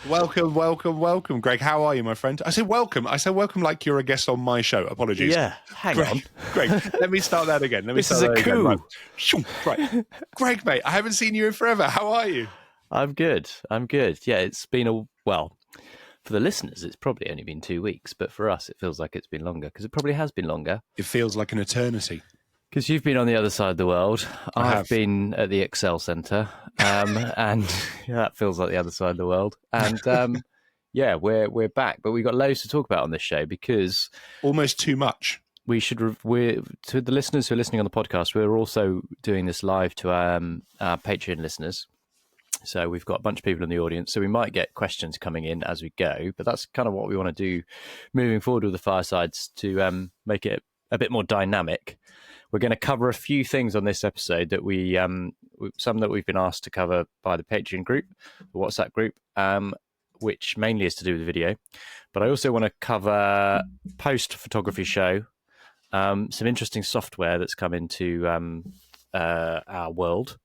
Welcome, Greg. How are you, my friend? I say welcome like you're a guest on my show. Apologies. Yeah, hang on. Greg, let me start that again. This is a coup. Right. Greg, mate, I haven't seen you in forever. How are you? I'm good. Yeah, it's been for the listeners, it's probably only been 2 weeks, but for us, it feels like it's been longer because it probably has been longer. It feels like an eternity. Because you've been on the other side of the world. I've been at the Excel Centre, and that feels like the other side of the world. And yeah, we're back, but we've got loads to talk about on this show because almost too much. We should. We're to the listeners who are listening on the podcast. We're also doing this live to our Patreon listeners. So we've got a bunch of people in the audience. So we might get questions coming in as we go, but that's kind of what we want to do moving forward with the Firesides to make it a bit more dynamic. We're going to cover a few things on this episode that some that we've been asked to cover by the Patreon group, the WhatsApp group, which mainly is to do with video. But I also want to cover post-photography show, some interesting software that's come into our world.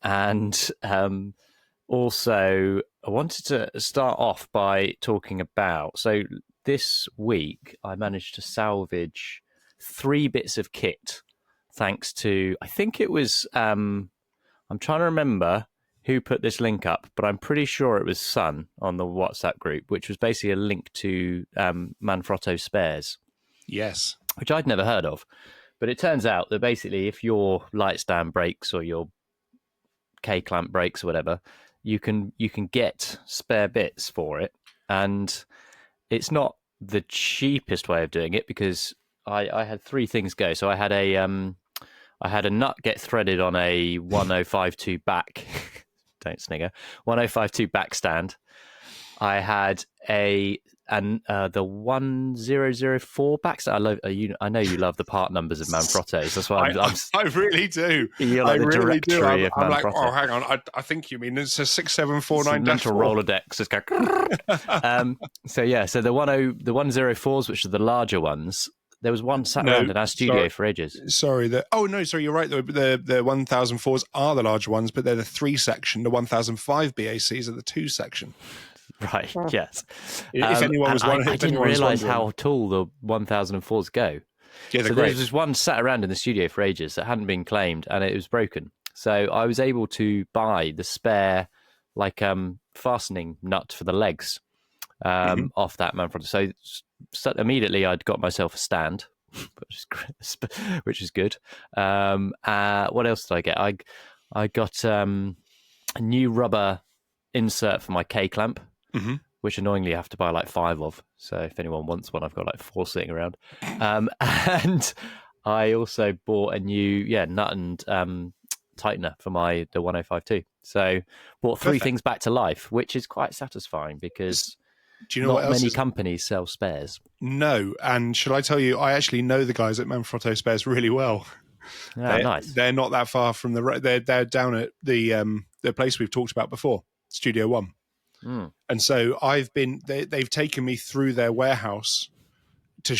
And also I wanted to start off by talking about, so this week I managed to salvage 3 bits of kit. Thanks to, I think it was, I'm trying to remember who put this link up, but I'm pretty sure it was Sun on the WhatsApp group, which was basically a link to Manfrotto spares. Yes. Which I'd never heard of. But it turns out that basically if your light stand breaks or your K-clamp breaks or whatever, you can get spare bits for it. And it's not the cheapest way of doing it because I had 3 things go. So I had a nut get threaded on a 1052 back. Don't snigger. 1052 back stand. I had the 1004 back stand. I know you love the part numbers of Manfrottos. That's why I really do. You're like I the really do. I'm of like, Manfrotto. oh, hang on. I think you mean it's a 6749 mental Rolodex. Just go. So the 104s, which are the larger ones. There was one sat around in our studio for ages. Sorry, you're right. The 1004s are the larger ones, but they're the 3 section. The 1005 BACs are the 2 section. Right. Yes. If anyone was wondering, I didn't realise how tall the 1004s go. Yeah, so there was just one sat around in the studio for ages that hadn't been claimed, and it was broken. So I was able to buy the spare, fastening nut for the legs off that Manfrotto. So immediately I'd got myself a stand, which is good. What else did I get? I got a new rubber insert for my K-clamp, which annoyingly I have to buy 5 of. So if anyone wants one, I've got 4 sitting around. And I also bought a new nut and tightener for the 1052. So bought 3 things back to life, which is quite satisfying because do you know not many companies sell spares. No, and shall I tell you, I actually know the guys at Manfrotto Spares really well. Nice. They're not that far from they're down at the place we've talked about before, Studio One. And so they've taken me through their warehouse to,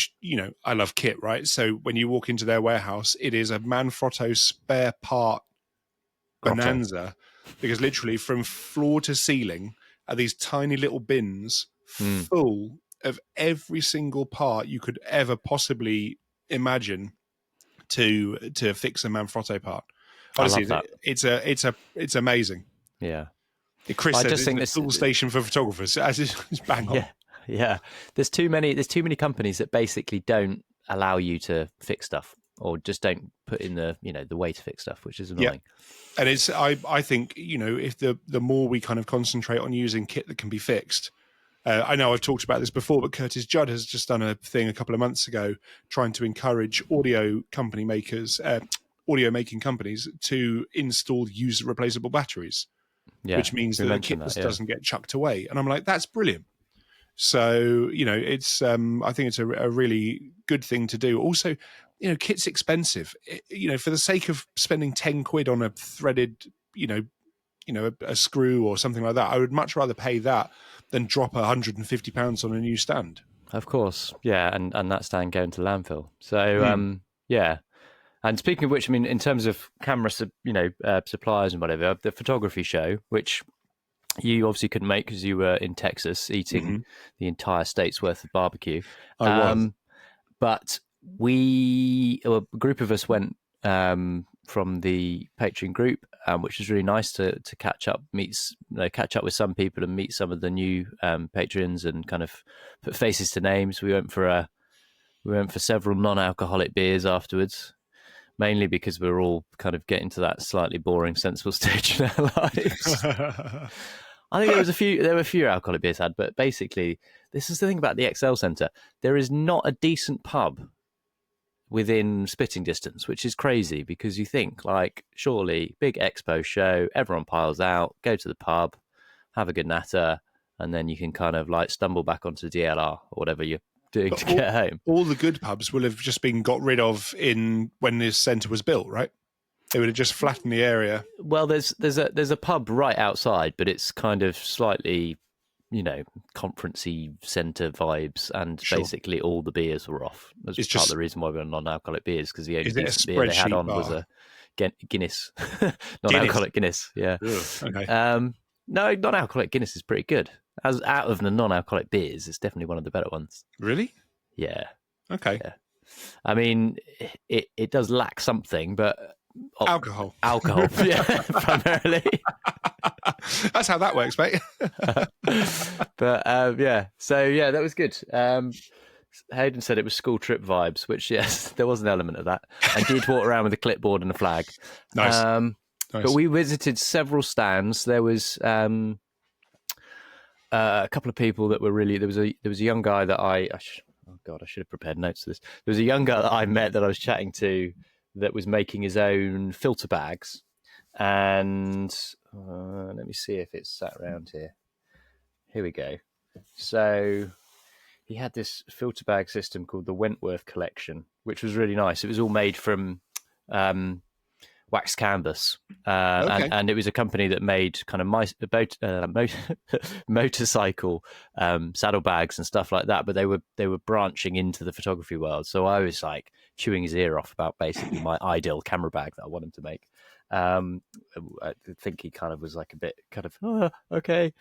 I love kit, right? So when you walk into their warehouse, it is a Manfrotto spare part bonanza because literally from floor to ceiling are these tiny little bins full of every single part you could ever possibly imagine to fix a Manfrotto part. Honestly, it's amazing. Yeah. Chris said it's a tool station for photographers. It's bang on. Yeah. There's too many companies that basically don't allow you to fix stuff or just don't put in the way to fix stuff, which is annoying. Yeah. And it's I think, if the more we kind of concentrate on using kit that can be fixed. I know I've talked about this before, but Curtis Judd has just done a thing a couple of months ago trying to encourage audio making companies to install user replaceable batteries, which means that the kit doesn't get chucked away. And I'm like, that's brilliant. So, it's I think it's a really good thing to do. Also, kit's expensive. For the sake of spending 10 quid on a threaded, a screw or something like that, I would much rather pay that than drop £150 on a new stand. Of course, yeah, and that stand going to landfill. So, yeah. And speaking of which, I mean, in terms of camera, suppliers and whatever, the photography show, which you obviously couldn't make because you were in Texas eating the entire state's worth of barbecue. I was. But a group of us went from the Patreon group, which was really nice to catch up, catch up with some people and meet some of the new patrons and kind of put faces to names. We went for several non-alcoholic beers afterwards, mainly because we were all kind of getting to that slightly boring, sensible stage in our lives. I think there were a few alcoholic beers had, but basically, this is the thing about the XL Centre. There is not a decent pub within spitting distance, which is crazy because you think, like, surely, big expo show, everyone piles out, go to the pub, have a good natter, and then you can kind of like stumble back onto the DLR or whatever you're doing to get home. All the good pubs will have just been got rid of when this centre was built, right? They would have just flattened the area. Well, there's a pub right outside, but it's kind of slightly, conferencey centre vibes, and basically all the beers were off. That's part of the reason why we were non-alcoholic beers, because the only decent beer they had on was a Guinness, non-alcoholic Guinness. Yeah. Ugh, okay. No, non-alcoholic Guinness is pretty good. As out of the non-alcoholic beers, it's definitely one of the better ones. Really? Yeah. Okay. Yeah. I mean, it does lack something, but alcohol, yeah, primarily. That's how that works, mate. But yeah, so yeah, that was good. Hayden said it was school trip vibes, which, yes, there was an element of that. I did walk around with a clipboard and a flag. Nice. Nice. But we visited several stands. There was a couple of people that were really. There was a young guy that I should have prepared notes for this. There was a young guy that I met that I was chatting to that was making his own filter bags, and let me see if it's sat around here. Here we go. So he had this filter bag system called the Wentworth Collection, which was really nice. It was all made from wax canvas, and it was a company that made kind of motorcycle saddlebags and stuff like that. But they were branching into the photography world, so I was like chewing his ear off about basically my ideal camera bag that I want him to make. I think he kind of was like a bit kind of okay.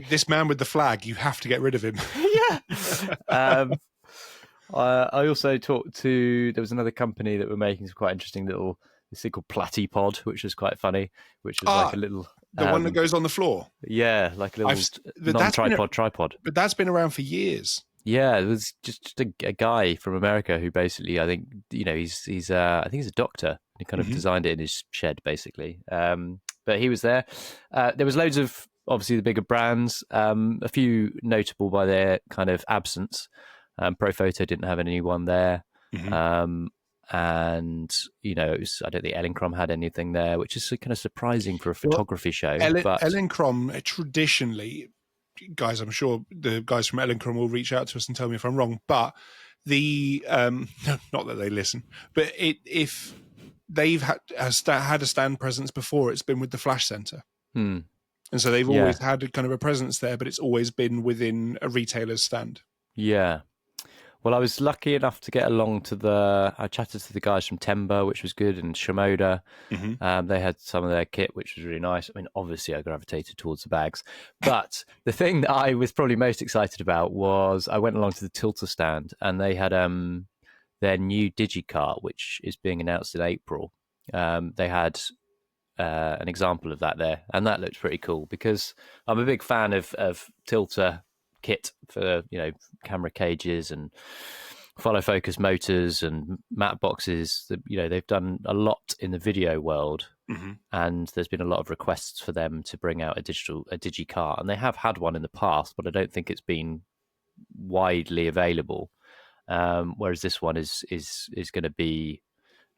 This man with the flag, you have to get rid of him. Yeah. I also talked to. There was another company that were making some quite interesting this thing called Platypod, which was quite funny. Which was like a little one that goes on the floor. Yeah, like a little non-tripod tripod. But that's been around for years. Yeah, it was just a guy from America who basically, I think, he's I think he's a doctor. He kind of designed it in his shed, basically. But he was there. There was loads of, obviously, the bigger brands, a few notable by their kind of absence. Profoto didn't have anyone there. And, I don't think Ellencrom had anything there, which is kind of surprising for a photography show. But Ellencrom, traditionally, guys, I'm sure the guys from Ellencrom will reach out to us and tell me if I'm wrong, but not that they listen, but if they've had a stand presence before, it's been with the Flash Centre. And so they've always had kind of a presence there, but it's always been within a retailer's stand. Yeah. Well, I was lucky enough to get along I chatted to the guys from Temba, which was good, and Shimoda. They had some of their kit, which was really nice. I mean, obviously, I gravitated towards the bags. But the thing that I was probably most excited about was I went along to the Tilter stand, and they had their new DigiCart, which is being announced in April. They had an example of that there, and that looked pretty cool because I'm a big fan of Tilter kit for camera cages and follow focus motors and matte boxes. They've done a lot in the video world, and there's been a lot of requests for them to bring out a DigiCart, and they have had one in the past, but I don't think it's been widely available. Whereas this one is going to be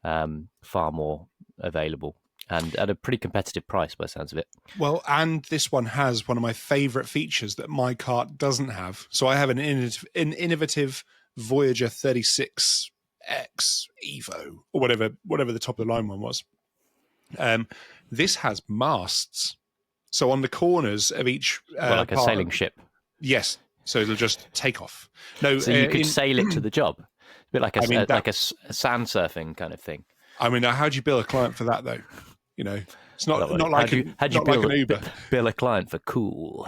far more available. And at a pretty competitive price, by the sounds of it. Well, and this one has one of my favourite features that my cart doesn't have. So I have an innovative Voyager 36X Evo, or whatever the top of the line one was. This has masts. So on the corners of each like a sailing ship. Yes. So it'll just take off. No, so you could sail it to the job. A bit like a sand surfing kind of thing. I mean, how do you bill a client for that, though? It's not like how'd you an Uber. bill a client for cool?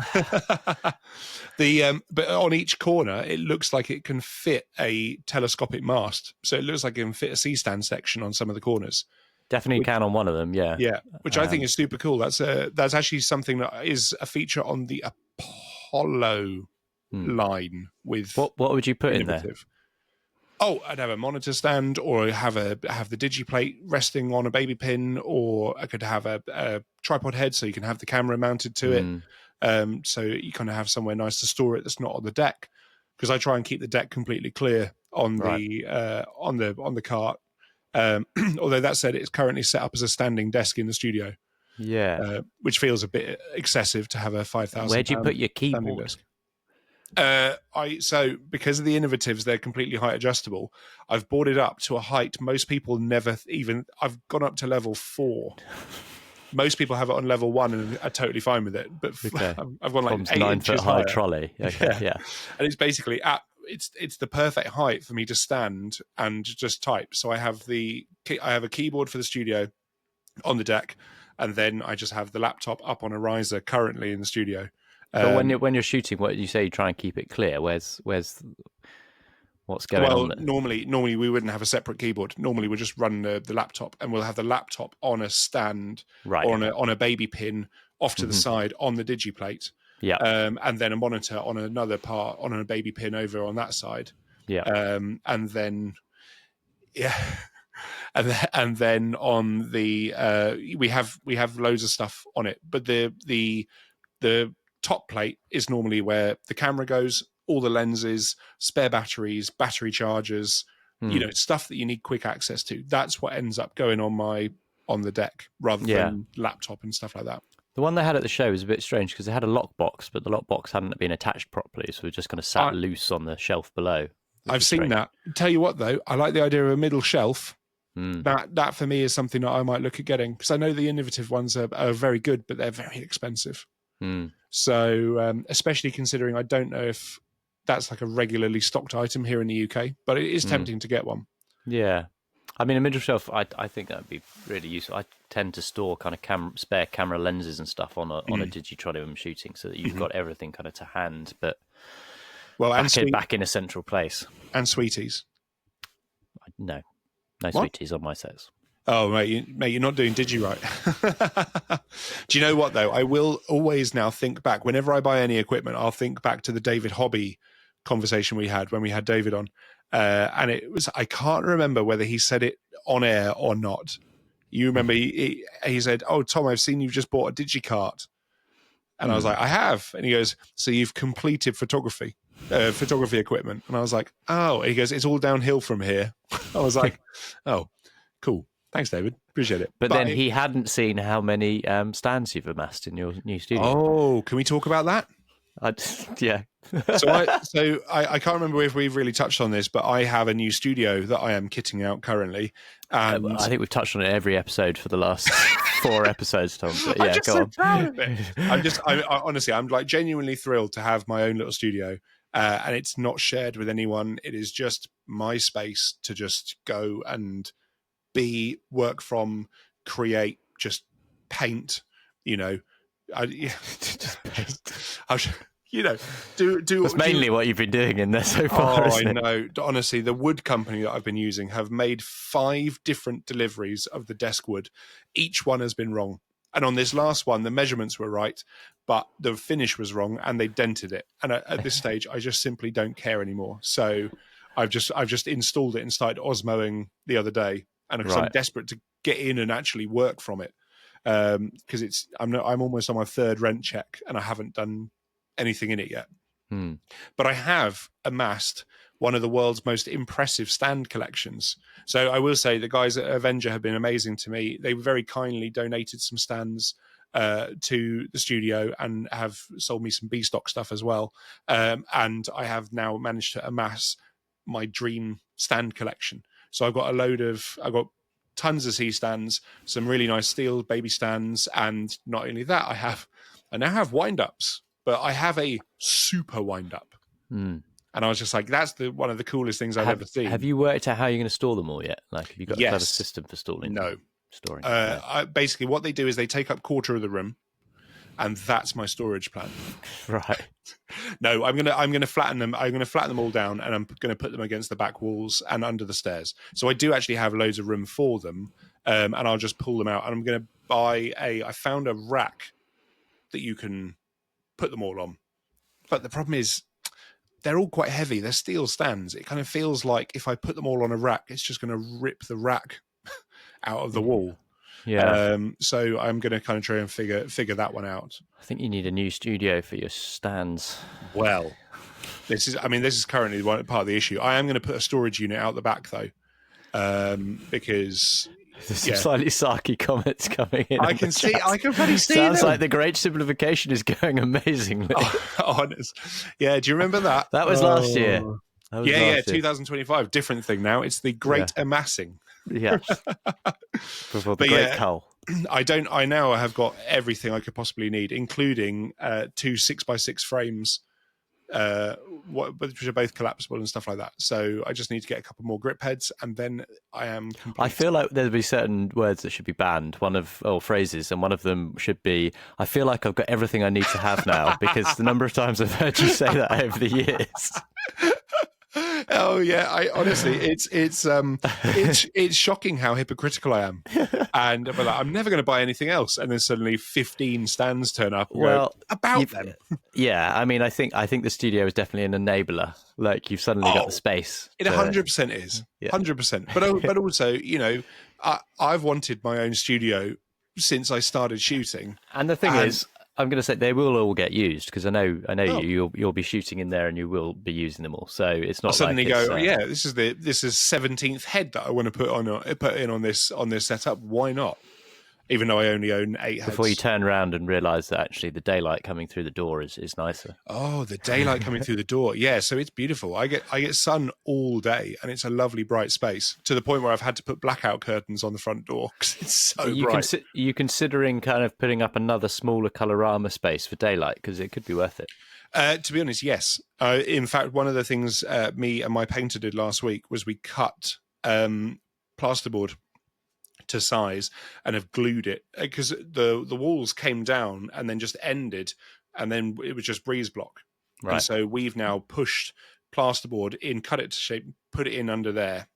But on each corner, it looks like it can fit a telescopic mast. So it looks like it can fit a C-stand section on some of the corners. Definitely Which, can on one of them, yeah. Yeah, which I think is super cool. That's actually something that is a feature on the Apollo line with what would you put Innovative. in there? Oh, I'd have a monitor stand, or have the digiplate resting on a baby pin, or I could have a tripod head so you can have the camera mounted to it. So you kind of have somewhere nice to store it that's not on the deck, because I try and keep the deck completely clear on the cart. Although that said, it's currently set up as a standing desk in the studio. Yeah, which feels a bit excessive to have a 5,000. Where'd you put your keyboard? So because of the Innovatives, they're completely height adjustable. I've brought it up to a height most people never even. I've gone up to level 4. Most people have it on level 1 and are totally fine with it. But I've gone like 8 inches high higher. trolley. Okay, yeah. And it's basically it's the perfect height for me to stand and just type. So I have a keyboard for the studio on the deck, and then I just have the laptop up on a riser currently in the studio. But when you're shooting, what you say? You try and keep it clear. Where's what's going on there? Normally we wouldn't have a separate keyboard. Normally we'll just run the laptop, and we'll have the laptop on a stand or on a baby pin off to the side on the digiplate. Yeah. And then a monitor on another part on a baby pin over on that side. Yeah. And then and then on the we have loads of stuff on it, but the top plate is normally where the camera goes, all the lenses, spare batteries, battery chargers, stuff that you need quick access to. That's what ends up going on the deck rather than laptop and stuff like that. The one they had at the show was a bit strange because they had a lockbox, but the lockbox hadn't been attached properly, so it just kind of sat loose on the shelf below. I've seen that. Tell you what, though, I like the idea of a middle shelf. That for me is something that I might look at getting, because I know the Innovative ones are very good, but they're very expensive. So especially considering I don't know if that's like a regularly stocked item here in the UK, but it is tempting to get one. Yeah. I mean, a middle shelf, I think that would be really useful. I tend to store kind of spare camera lenses and stuff on a Digitronic when I'm shooting, so that you've got everything kind of to hand, but back in a central place. And sweeties. No sweeties on my sets. Oh, mate, you're not doing DigiWrite. Do you know what, though? I will always now think back. Whenever I buy any equipment, I'll think back to the David Hobby conversation we had when we had David on. And it was, I can't remember whether he said it on air or not. You remember he said, "Oh, Tom, I've seen you've just bought a DigiCart." And I was like, "I have." And he goes, "So you've completed photography equipment?" And I was like, "Oh." And he goes, "It's all downhill from here." I was like, "Oh, cool. Thanks, David. Appreciate it." But then he hadn't seen how many stands you've amassed in your new studio. Oh, can we talk about that? Yeah. So I can't remember if we've really touched on this, but I have a new studio that I am kitting out currently. And I think we've touched on it every episode for the last 4 episodes, Tom. But yeah, go on. Proud of it. Honestly, I'm like genuinely thrilled to have my own little studio. And it's not shared with anyone. It is just my space to just go and work from, create, just paint, Just paint. Do That's mainly what you've been doing in there so far. I know. Honestly, the wood company that I've been using have made 5 different deliveries of the desk wood. Each one has been wrong. And on this last one, the measurements were right, but the finish was wrong, and they dented it. And at this stage, I just simply don't care anymore. So I've just installed it and started osmoing the other day, and because I'm desperate to get in and actually work from it, because I'm almost on my 3rd rent check, and I haven't done anything in it yet. But I have amassed one of the world's most impressive stand collections. So I will say the guys at Avenger have been amazing to me. They very kindly donated some stands to the studio and have sold me some B-stock stuff as well. And I have now managed to amass my dream stand collection. So I've got tons of C-stands, some really nice steel baby stands, and not only that, I now have wind-ups. But I have a super wind-up. And I was just like, that's one of the coolest things I've ever seen. Have you worked out how you're going to store them all yet? Like, have you got a clever system for storing them? No. storing? Basically, what they do is they take up quarter of the room, and that's my storage plan. Right. No, I'm gonna flatten them. I'm gonna flatten them all down, and I'm gonna put them against the back walls and under the stairs. So I do actually have loads of room for them, and I'll just pull them out. And I'm gonna buy I found a rack that you can put them all on, but the problem is they're all quite heavy. They're steel stands. It kind of feels like if I put them all on a rack, it's just going to rip the rack out of the wall. Yeah. So I'm going to kind of try and figure that one out. I think you need a new studio for your stands. Well, this is currently part of the issue. I am going to put a storage unit out the back though, because There's some slightly sarky comments coming in. I can pretty see. Sounds them. like the great simplification is going amazingly. Honest. Yeah, do you remember that? That was last year. Yeah, 2025. Different thing now. It's the great amassing. Yeah. Before the great cull. I now have got everything I could possibly need, including 2 6x6 frames, which are both collapsible and stuff like that. So I just need to get a couple more grip heads, and then I am complete. I feel like there'd be certain words that should be banned, phrases, and one of them should be, I feel like I've got everything I need to have now, because the number of times I've heard you say that over the years. Oh yeah, honestly, it's shocking how hypocritical I am, and I'm like, I'm never going to buy anything else, and then suddenly 15 stands turn up. Well, about them. Yeah, I mean, I think the studio is definitely an enabler. Like you've suddenly got the space. It 100% is, 100%. But also, you know, I've wanted my own studio since I started shooting, and the thing is, I'm going to say they will all get used, because I know you'll be shooting in there and you will be using them all. So it's not. I'll suddenly go, this is 17th head that I want to put in on this setup. Why not? Even though I only own 8 heads. Before you turn around and realise that actually the daylight coming through the door is nicer. Oh, the daylight coming through the door. Yeah, so it's beautiful. I get sun all day, and it's a lovely bright space, to the point where I've had to put blackout curtains on the front door because it's so bright. Are you considering kind of putting up another smaller colorama space for daylight? Because it could be worth it. To be honest, yes. In fact, one of the things me and my painter did last week was we cut plasterboard to size and have glued it, because the walls came down and then just ended, and then it was just breeze block. Right. And so we've now pushed plasterboard in, cut it to shape, put it in under there,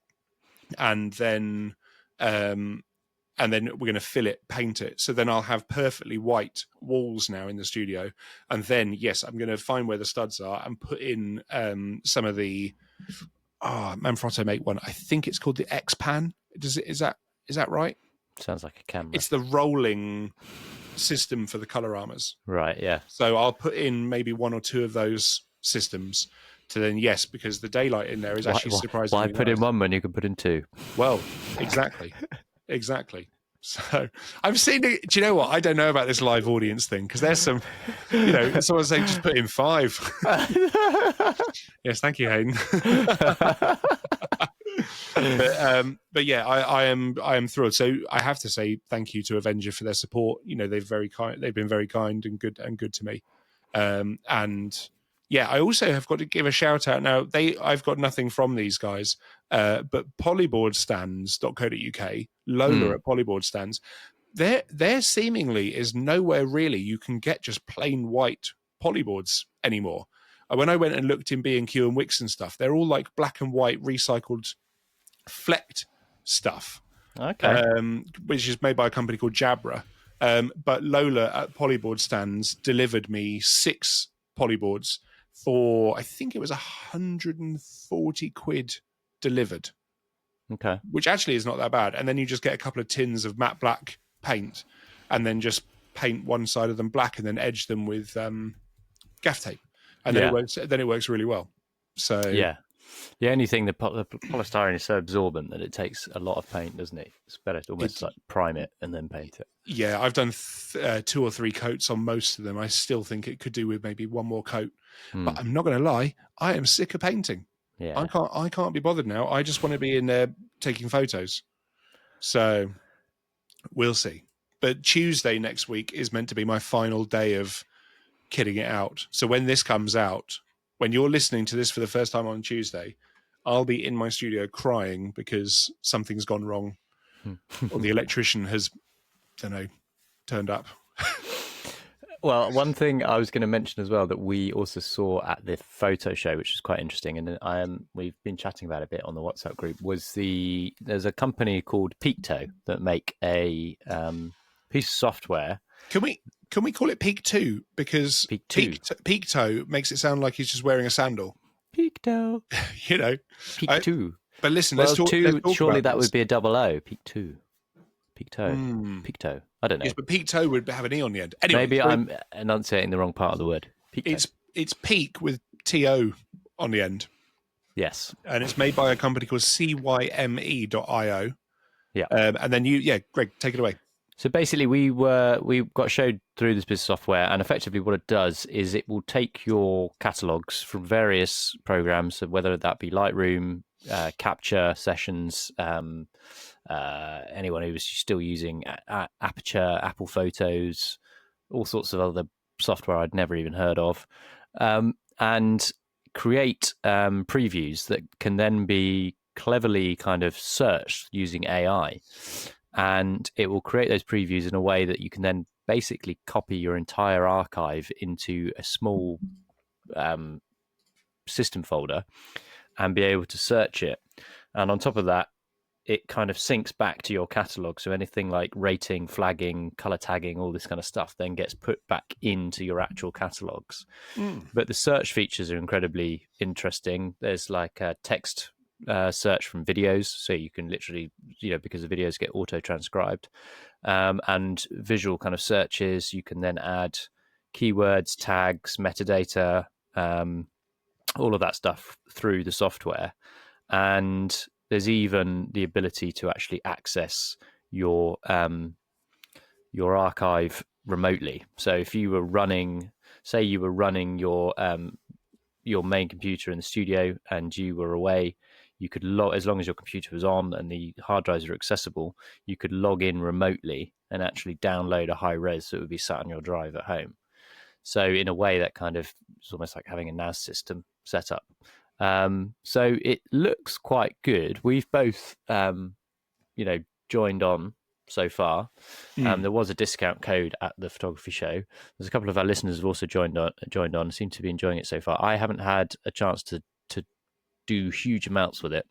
and then we're going to fill it, paint it. So then I'll have perfectly white walls now in the studio. And then, yes, I'm going to find where the studs are and put in some of the Manfrotto make one. I think it's called the X-Pan. Is that right? Sounds like a camera. It's the rolling system for the color-armors. Right, yeah. So I'll put in maybe 1 or 2 of those systems to then, yes, because the daylight in there is actually surprisingly Why put in 1 when you can put in 2? Well, exactly. Exactly. So I've seen it. Do you know what? I don't know about this live audience thing, because there's some, someone's saying just put in 5. Yes, thank you, Hayden. But yeah, I am thrilled. So I have to say thank you to Avenger for their support. They've been very kind and good to me. And yeah, I also have got to give a shout out now. I've got nothing from these guys, but polyboardstands.co.uk, Lola at Polyboard Stands, there seemingly is nowhere really you can get just plain white polyboards anymore. When I went and looked in B&Q and Wix and stuff, they're all like black and white recycled flecked stuff, which is made by a company called Jabra. But Lola at Polyboard Stands delivered me 6 polyboards for, I think it was 140 quid delivered. Okay. Which actually is not that bad. And then you just get a couple of tins of matte black paint, and then just paint one side of them black and then edge them with gaff tape. And then it works really well. So yeah. The only thing, the polystyrene is so absorbent that it takes a lot of paint, doesn't it? It's better to almost like prime it and then paint it. Yeah, I've done 2 or 3 coats on most of them. I still think it could do with maybe 1 more coat. But I'm not going to lie, I am sick of painting. Yeah, I can't be bothered now. I just want to be in there taking photos. So we'll see. But Tuesday next week is meant to be my final day of kitting it out. So when this comes out, when you're listening to this for the first time on Tuesday, I'll be in my studio crying because something's gone wrong. or the electrician has, I don't know, turned up. Well, one thing I was going to mention as well that we also saw at the photo show, which was quite interesting, and we've been chatting about it a bit on the WhatsApp group, was there's a company called Peakto that make a piece of software. Can we call it Peak 2? Because Peak Toe makes it sound like he's just wearing a sandal. Peakto. You know. Peak 2. But listen, well, let's talk surely about that this. would be a double O. Peak 2. Peakto. Peakto. I don't know. Yes, but Peak Toe would have an E on the end. Anyway, maybe I'm enunciating the wrong part of the word. Peakto. It's peak with TO on the end. Yes. And it's made by a company called cyme.io. Yeah. And then Greg, take it away. So basically, we got showed through this piece of software, and effectively what it does is it will take your catalogs from various programs, so whether that be Lightroom, Capture, Sessions, anyone who's still using Aperture, Apple Photos, all sorts of other software I'd never even heard of, and create previews that can then be cleverly kind of searched using AI. And it will create those previews in a way that you can then basically copy your entire archive into a small system folder and be able to search it. And on top of that, it kind of syncs back to your catalog. So anything like rating, flagging, color tagging, all this kind of stuff then gets put back into your actual catalogs. But the search features are incredibly interesting. There's like a text search from videos, so you can literally, because the videos get auto transcribed, and visual kind of searches. You can then add keywords, tags, metadata, all of that stuff through the software. And there's even the ability to actually access your archive remotely. So if you were running, say you were running your main computer in the studio and you were away, you could as long as your computer was on and the hard drives are accessible, you could log in remotely and actually download a high res that would be sat on your drive at home. So in a way, that kind of it's almost like having a NAS system set up. So it looks quite good. We've both, joined on so far. There was a discount code at the photography show. There's a couple of our listeners have also joined on, seem to be enjoying it so far. I haven't had a chance to do huge amounts with it,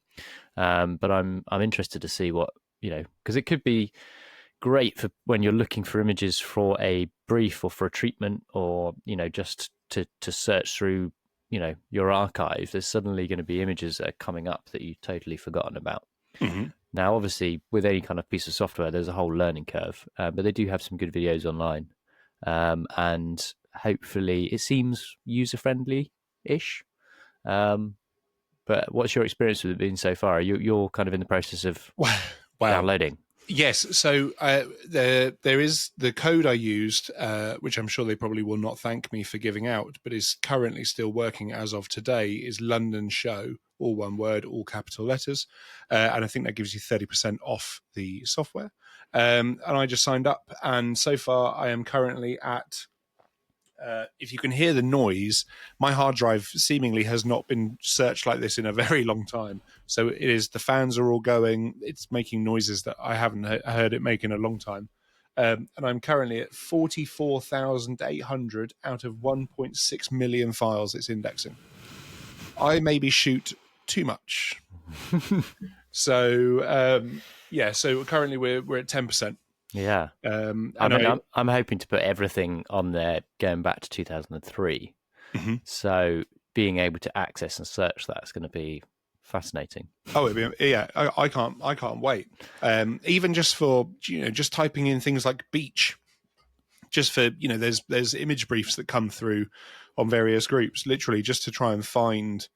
but I'm interested to see what, because it could be great for when you're looking for images for a brief or for a treatment, or just to search through your archive. There's suddenly going to be images that are coming up that you've totally forgotten about. Now, obviously, with any kind of piece of software, there's a whole learning curve, but they do have some good videos online, and hopefully it seems user-friendly-ish. But what's your experience with it been so far? You're kind of in the process of downloading. Yes. So there is the code I used, which I'm sure they probably will not thank me for giving out, but is currently still working as of today, is London Show, all one word, all capital letters. And I think that gives you 30% off the software. And I just signed up. And so far I am currently at... if you can hear the noise, my hard drive seemingly has not been searched like this in a very long time. So it is, the fans are all going. It's making noises that I haven't heard it make in a long time. And I'm currently at 44,800 out of 1.6 million files it's indexing. I maybe shoot too much. So, so currently we're at 10%. Yeah. I'm hoping to put everything on there going back to 2003. So being able to access and search that's going to be fascinating. Oh, I can't wait. Even just for just typing in things like beach, just for there's image briefs that come through on various groups, literally just to try and find.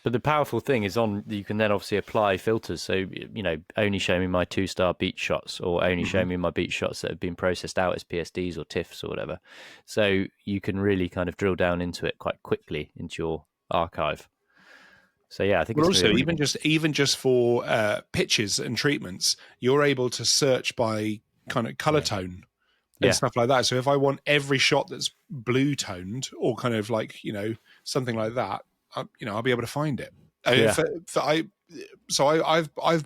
But the powerful thing is you can then obviously apply filters. So, only show me my 2-star beach shots, or only show me my beach shots that have been processed out as PSDs or TIFFs or whatever. So you can really kind of drill down into it quite quickly into your archive. So yeah, I think it's also even just for pitches and treatments, you're able to search by kind of color tone and stuff like that. So if I want every shot that's blue toned or kind of like something like that, I'll be able to find it. I've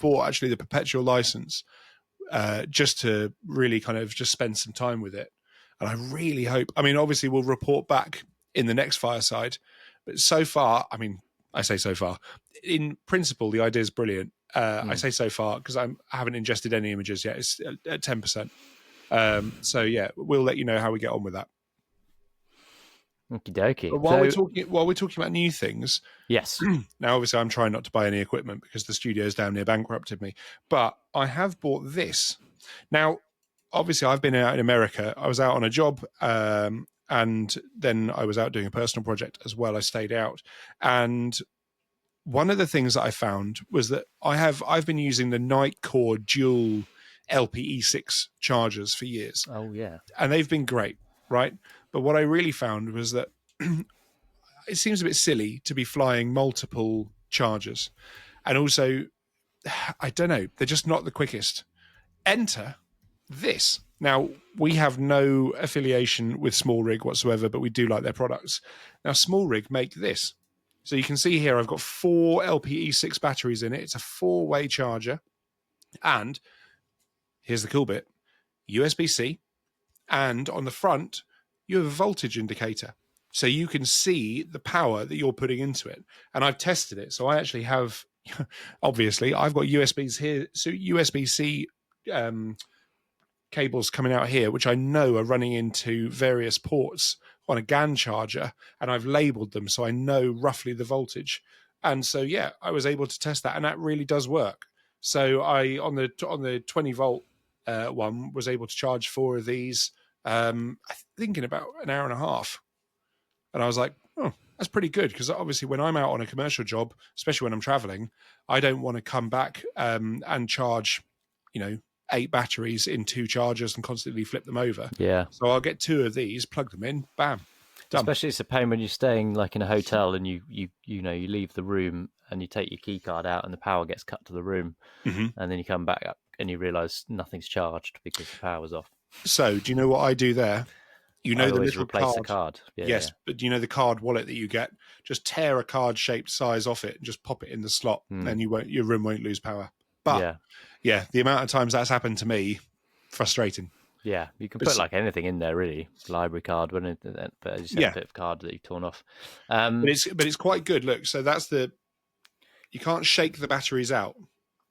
bought actually the perpetual license, just to really kind of just spend some time with it. And I really hope, I mean, obviously we'll report back in the next Fireside, but so far, I mean, I say so far, in principle, the idea is brilliant. I say so far because I haven't ingested any images yet. It's at 10%. So yeah, we'll let you know how we get on with that. Okie dokie. But while we're talking about new things, yes. Now obviously I'm trying not to buy any equipment because the studios down near bankrupted me. But I have bought this. Now, obviously I've been out in America. I was out on a job, and then I was out doing a personal project as well. I stayed out, and one of the things that I found was that I've been using the Nightcore dual LPE6 chargers for years. Oh yeah, and they've been great, right? But what I really found was that it seems a bit silly to be flying multiple chargers, and also I don't know, they're just not the quickest. Enter this. Now, we have no affiliation with Small Rig whatsoever, but we do like their products. Now, Small Rig make this. So you can see here I've got 4 LPE6 batteries in it. It's a 4-way charger. And here's the cool bit, USB-C. And on the front, you have a voltage indicator. So you can see the power that you're putting into it. And I've tested it. So I actually have, obviously, I've got USBs here. So USB-C cables coming out here, which I know are running into various ports on a GAN charger, and I've labeled them so I know roughly the voltage. And so yeah, I was able to test that, and that really does work. So I on the 20 volt one was able to charge 4 of these. I think in about an hour and a half, and I was like, oh, that's pretty good, because obviously when I'm out on a commercial job, especially when I'm traveling, I don't want to come back and charge, 8 batteries in 2 chargers and constantly flip them over. yeah. So I'll get 2 of these, plug them in, bam, done. Especially it's a pain when you're staying like in a hotel and you leave the room and you take your key card out and the power gets cut to the room, and then you come back up and you realise nothing's charged because the power's off. So do you know what I do there? You know, I the always little replace card. the card. Yes, but do you know the card wallet that you get? Just tear a card-shaped size off it and just pop it in the slot, and your room won't lose power. But yeah, the amount of times that's happened to me, frustrating. Yeah, you can put like anything in there, really. Library card, but as you said, a bit of card that you've torn off. But it's quite good. Look, so that's you can't shake the batteries out.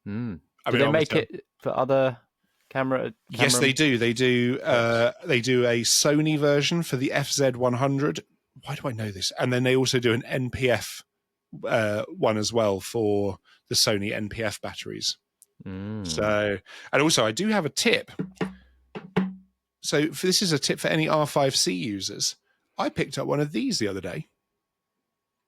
Do they make it for other camera? Yes, they do. They do. They do a Sony version for the FZ100. Why do I know this? And then they also do an NPF one as well for the Sony NPF batteries. So, and also I do have a tip. So this is a tip for any R5C users. I picked up one of these the other day.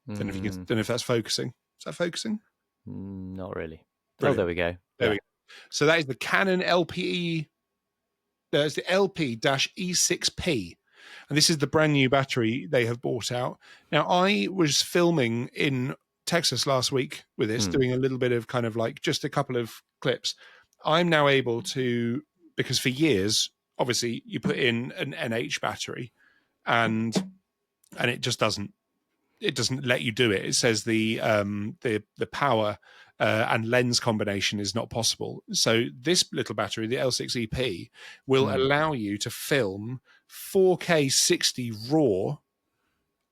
Don't know if that's focusing. Is that focusing? Not really. Brilliant. Oh, there we go. There we go. So that is the Canon LPE. There's the LP-E6P. And this is the brand new battery they have bought out. Now, I was filming in Texas last week with this, doing a little bit of kind of like just a couple of clips. I'm now able to, because for years, obviously, you put in an NH battery and it just doesn't let you do it. It says the power and lens combination is not possible. So this little battery, the L6EP, will allow you to film 4K 60 RAW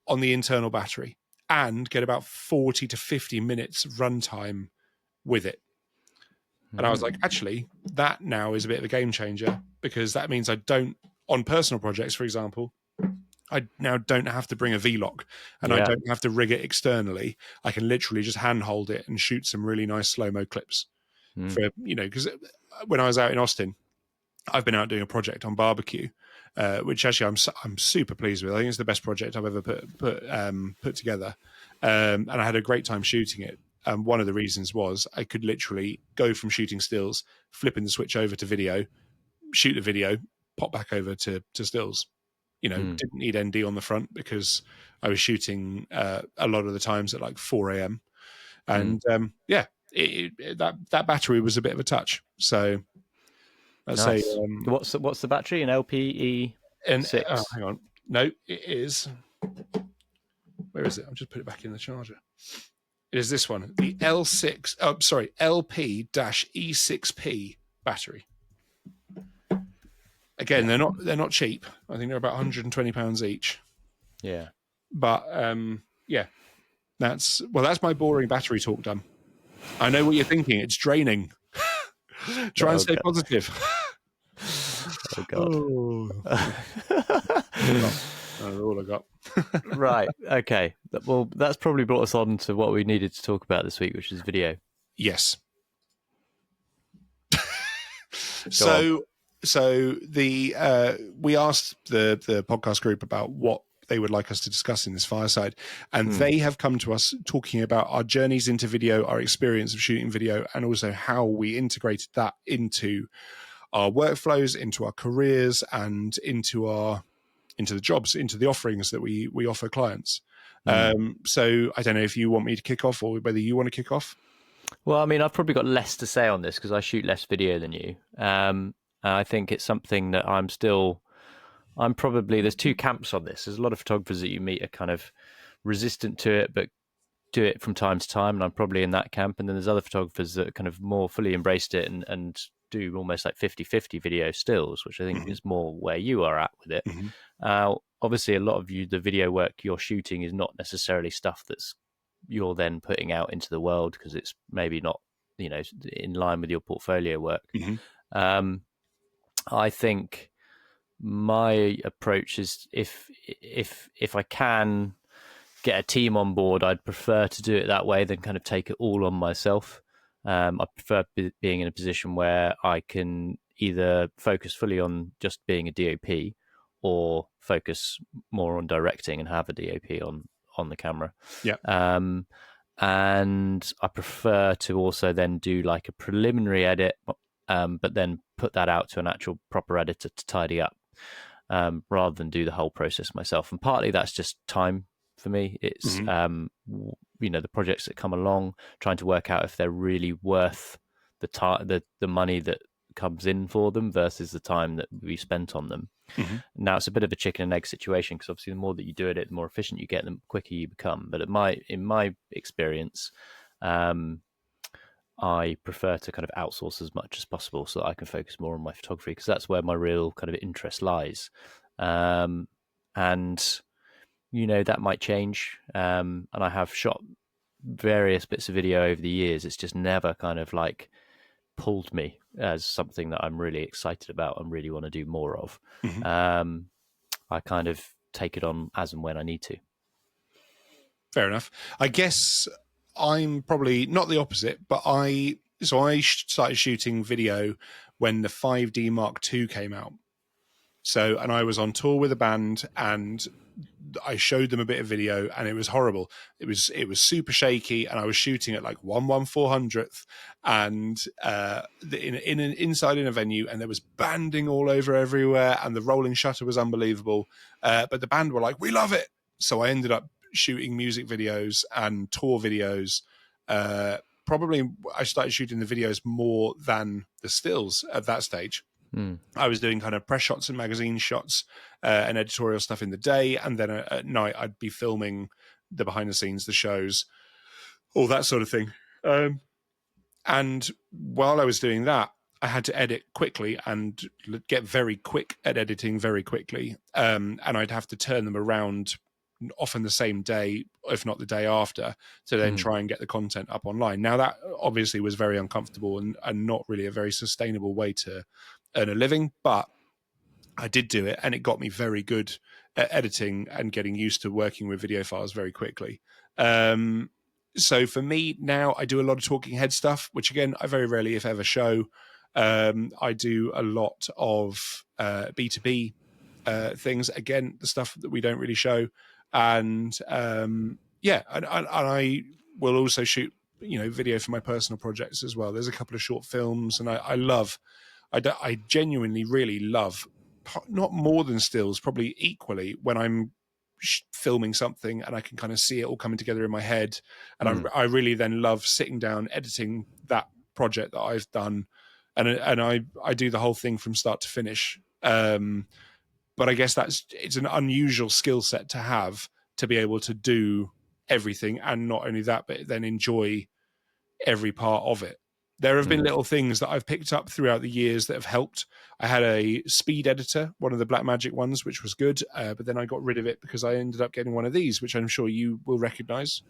on the internal battery and get about 40 to 50 minutes runtime with it. And I was like, actually, that now is a bit of a game changer, because that means I don't, on personal projects, for example, I now don't have to bring a V-Lock, and I don't have to rig it externally. I can literally just handhold it and shoot some really nice slow-mo clips. For, because when I was out in Austin, I've been out doing a project on barbecue, which actually I'm super pleased with. I think it's the best project I've ever put together, and I had a great time shooting it. One of the reasons was I could literally go from shooting stills, flipping the switch over to video, shoot the video, pop back over to stills. Didn't need ND on the front because I was shooting a lot of the times at like 4 a.m. And that battery was a bit of a touch. So let's say what's the battery? An LPE6? Hang on, no, it is. Where is it? I'll just put it back in the charger. It is this one, the LP-E6P battery. Again, they're not cheap. I think they're about £120 each. Yeah. But yeah, that's my boring battery talk done. I know what you're thinking. It's draining. Try and stay positive. Oh God. That's all I got. Right. Okay. Well, that's probably brought us on to what we needed to talk about this week, which is video. Yes. So we asked the podcast group about what they would like us to discuss in this fireside, and they have come to us talking about our journeys into video, our experience of shooting video, and also how we integrated that into our workflows, into our careers, and into the jobs, into the offerings that we offer clients. So I don't know if you want me to kick off or whether you want to kick off. Well, I mean, I've probably got less to say on this because I shoot less video than you. I think it's something that I'm probably, there's two camps on this. There's a lot of photographers that you meet are kind of resistant to it, but do it from time to time. And I'm probably in that camp. And then there's other photographers that kind of more fully embraced it and do almost like 50-50 video stills, which I think is more where you are at with it. Obviously, a lot of the video work you're shooting is not necessarily stuff that's you're then putting out into the world because it's maybe not, in line with your portfolio work. I think my approach is if I can get a team on board, I'd prefer to do it that way than kind of take it all on myself. I prefer being in a position where I can either focus fully on just being a DOP or focus more on directing and have a DOP on the camera. Yeah. And I prefer to also then do like a preliminary edit, but then put that out to an actual proper editor to tidy up, rather than do the whole process myself. And partly that's just time for me. It's the projects that come along, trying to work out if they're really worth the money that comes in for them versus the time that we spent on them. Now it's a bit of a chicken and egg situation because obviously the more that you do it, the more efficient you get, the quicker you become. But in my experience, I prefer to kind of outsource as much as possible so that I can focus more on my photography because that's where my real kind of interest lies. And that might change. And I have shot various bits of video over the years. It's just never kind of like pulled me as something that I'm really excited about and really want to do more of. I kind of take it on as and when I need to. Fair enough. I guess I'm probably not the opposite, but I started shooting video when the 5D Mark II came out. And I was on tour with a band and I showed them a bit of video and it was horrible. It was super shaky and I was shooting at like 1/400th and inside in a venue and there was banding all over everywhere and the rolling shutter was unbelievable. But the band were like, we love it. So I ended up shooting music videos and tour videos. Probably I started shooting the videos more than the stills at that stage. I was doing kind of press shots and magazine shots and editorial stuff in the day. And then at night, I'd be filming the behind the scenes, the shows, all that sort of thing. And while I was doing that, I had to edit quickly and get very quick at editing very quickly. And I'd have to turn them around often the same day, if not the day after, to then try and get the content up online. Now, that obviously was very uncomfortable and not really a very sustainable way to earn a living, but I did do it and it got me very good at editing and getting used to working with video files very quickly. So for me now, I do a lot of talking head stuff, which again, I very rarely, if ever, show. I do a lot of B2B things, again, the stuff that we don't really show. And and I will also shoot, video for my personal projects as well. There's a couple of short films and I genuinely really love, not more than stills, probably equally, when I'm filming something and I can kind of see it all coming together in my head. And I really then love sitting down, editing that project that I've done. And I do the whole thing from start to finish. But I guess it's an unusual skill set to have, to be able to do everything. And not only that, but then enjoy every part of it. There have been little things that I've picked up throughout the years that have helped. I had a speed editor, one of the Blackmagic ones, which was good, but then I got rid of it because I ended up getting one of these, which I'm sure you will recognize.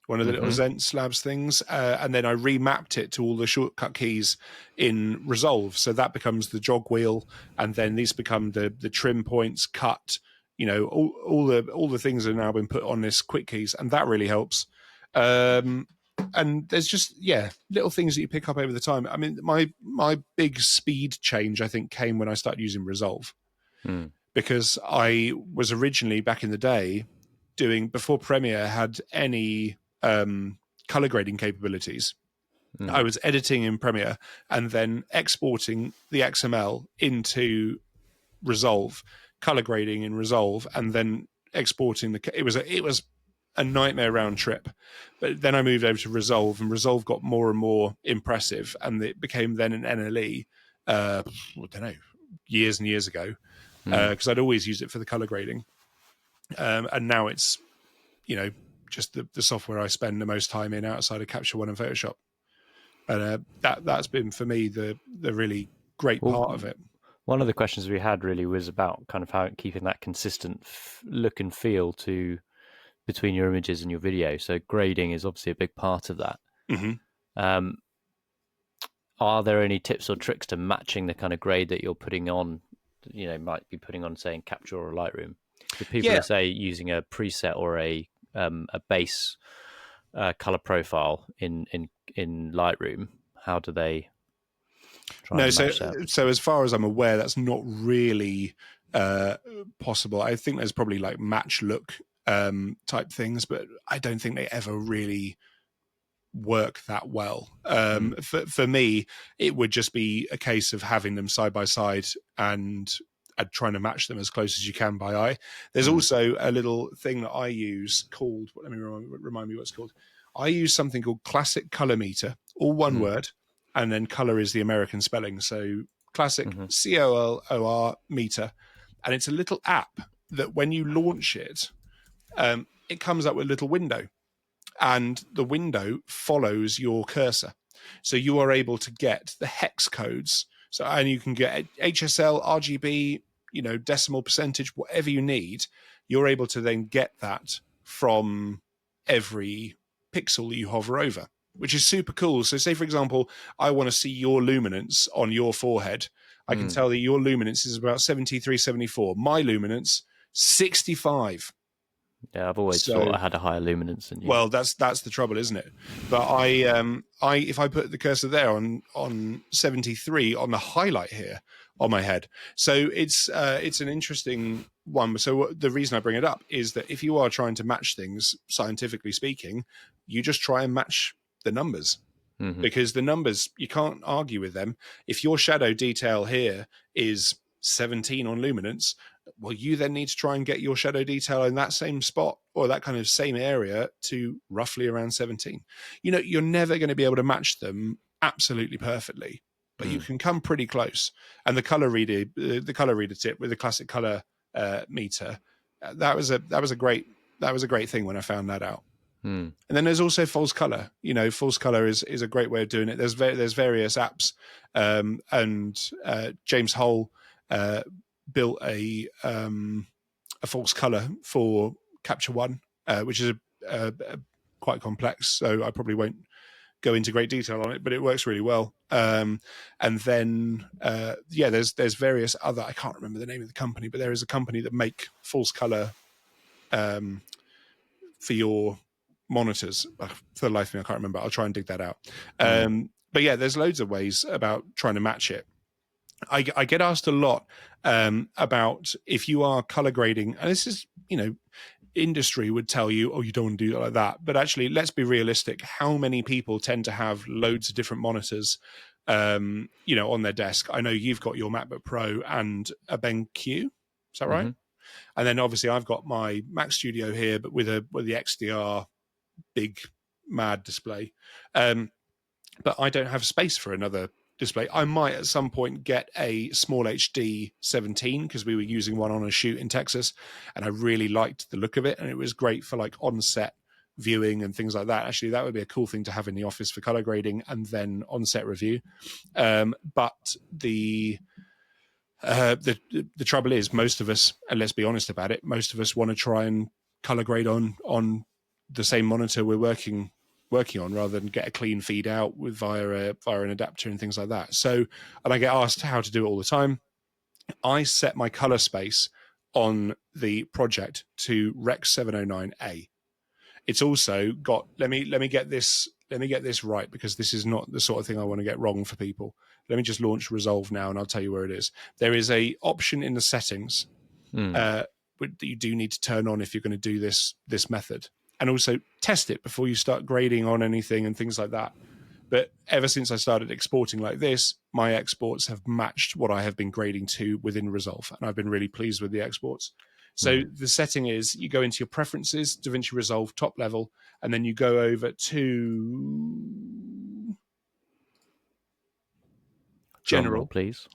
One of the little Zen slabs things, and then I remapped it to all the shortcut keys in Resolve. So that becomes the jog wheel, and then these become the trim points, cut. You know, all the things have now been put on this quick keys, and that really helps. And there's just little things that you pick up over the time. I mean, my big speed change I think came when I started using Resolve, because I was originally back in the day doing, before Premiere had any color grading capabilities. I was editing in Premiere and then exporting the XML into Resolve, color grading in Resolve, and then exporting it was a nightmare round trip. But then I moved over to Resolve, and Resolve got more and more impressive, and it became then an NLE. I don't know, years and years ago, because I'd always used it for the color grading, and now it's just the software I spend the most time in outside of Capture One and Photoshop, and that's been for me the really great part of it. One of the questions we had really was about kind of how keeping that consistent look and feel between your images and your video. So grading is obviously a big part of that. Are there any tips or tricks to matching the kind of grade that you're putting on? Might be putting on, say, in Capture or Lightroom. If people are, say, using a preset or a base color profile in Lightroom, how do they try and match that? So as far as I'm aware, that's not really possible. I think there's probably like match look type things, but I don't think they ever really work that well. For me, it would just be a case of having them side by side and trying to match them as close as you can by eye. There's also a little thing that I use called, let me remind me what it's called. I use something called Classic Color Meter, all one word, and then color is the American spelling. So Classic, COLOR meter. And it's a little app that when you launch it, it comes up with a little window, and the window follows your cursor. So you are able to get the hex codes. So, and you can get HSL, RGB, decimal percentage, whatever you need. You're able to then get that from every pixel that you hover over, which is super cool. So say, for example, I want to see your luminance on your forehead. I can tell that your luminance is about 73, 74. My luminance, 65. Yeah, I've always thought I had a higher luminance than you. Well, that's the trouble, isn't it? But I if I put the cursor there on 73 on the highlight here on my head, so it's an interesting one. So the reason I bring it up is that if you are trying to match things, scientifically speaking, you just try and match the numbers. Because the numbers, you can't argue with them. If your shadow detail here is 17 on luminance, well, you then need to try and get your shadow detail in that same spot or that kind of same area to roughly around 17. You're never going to be able to match them absolutely perfectly, but you can come pretty close. And the color reader tip with the Classic Color meter, that was a great thing when I found that out. And then there's also false color. False color is a great way of doing it. There's various apps, and James Hull built a false color for Capture One, which is quite complex. So I probably won't go into great detail on it, but it works really well. And then there's various other. I can't remember the name of the company, but there is a company that make false color for your monitors. For the life of me, I can't remember. I'll try and dig that out. But yeah, there's loads of ways about trying to match it. I get asked a lot about if you are color grading, and this is, industry would tell you, oh, you don't want to do that like that. But actually, let's be realistic. How many people tend to have loads of different monitors, on their desk? I know you've got your MacBook Pro and a BenQ. Is that right? And then obviously I've got my Mac Studio here, but with the XDR big mad display. But I don't have space for another display. I might at some point get a small HD 17 because we were using one on a shoot in Texas, and I really liked the look of it, and it was great for like on-set viewing and things like that. Actually, that would be a cool thing to have in the office for color grading and then on-set review. But the trouble is, most of us, and let's be honest about it, most of us want to try and color grade on the same monitor we're working on, rather than get a clean feed out with via an adapter and things like that. So, and I get asked how to do it all the time. I set my color space on the project to Rec 709A. It's also got, let me get this right, because this is not the sort of thing I want to get wrong for people. Let me just launch Resolve now and I'll tell you where it is. There is a option in the settings that you do need to turn on if you're going to do this method, and also test it before you start grading on anything and things like that. But ever since I started exporting like this, my exports have matched what I have been grading to within Resolve, and I've been really pleased with the exports. So the setting is, you go into your preferences, DaVinci Resolve top level, and then you go over to General, please.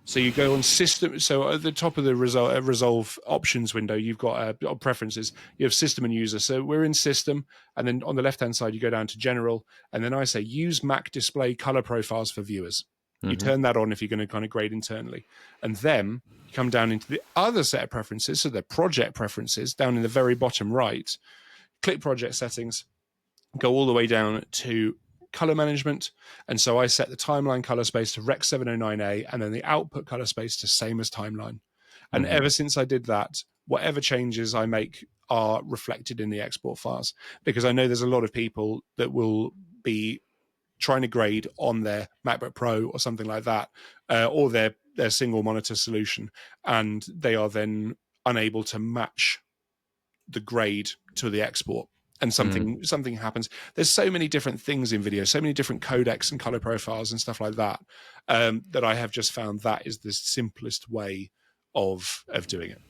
So you go on system. So at the top of the Resolve options window, you've got preferences. You have system and user. So we're in system, and then on the left hand side, you go down to general, and then I say use Mac display color profiles for viewers. You turn that on if you're going to kind of grade internally, and then you come down into the other set of preferences. So the project preferences down in the very bottom right. Click project settings, go all the way down to color management, and so I set the timeline color space to Rec 709A, and then the output color space to same as timeline. And ever since I did that, whatever changes I make are reflected in the export files, because I know there's a lot of people that will be trying to grade on their MacBook Pro or something like that, or their single monitor solution, and they are then unable to match the grade to the export, and something happens. There's so many different things in video, so many different codecs and color profiles and stuff like that, that I have just found that is the simplest way of doing it.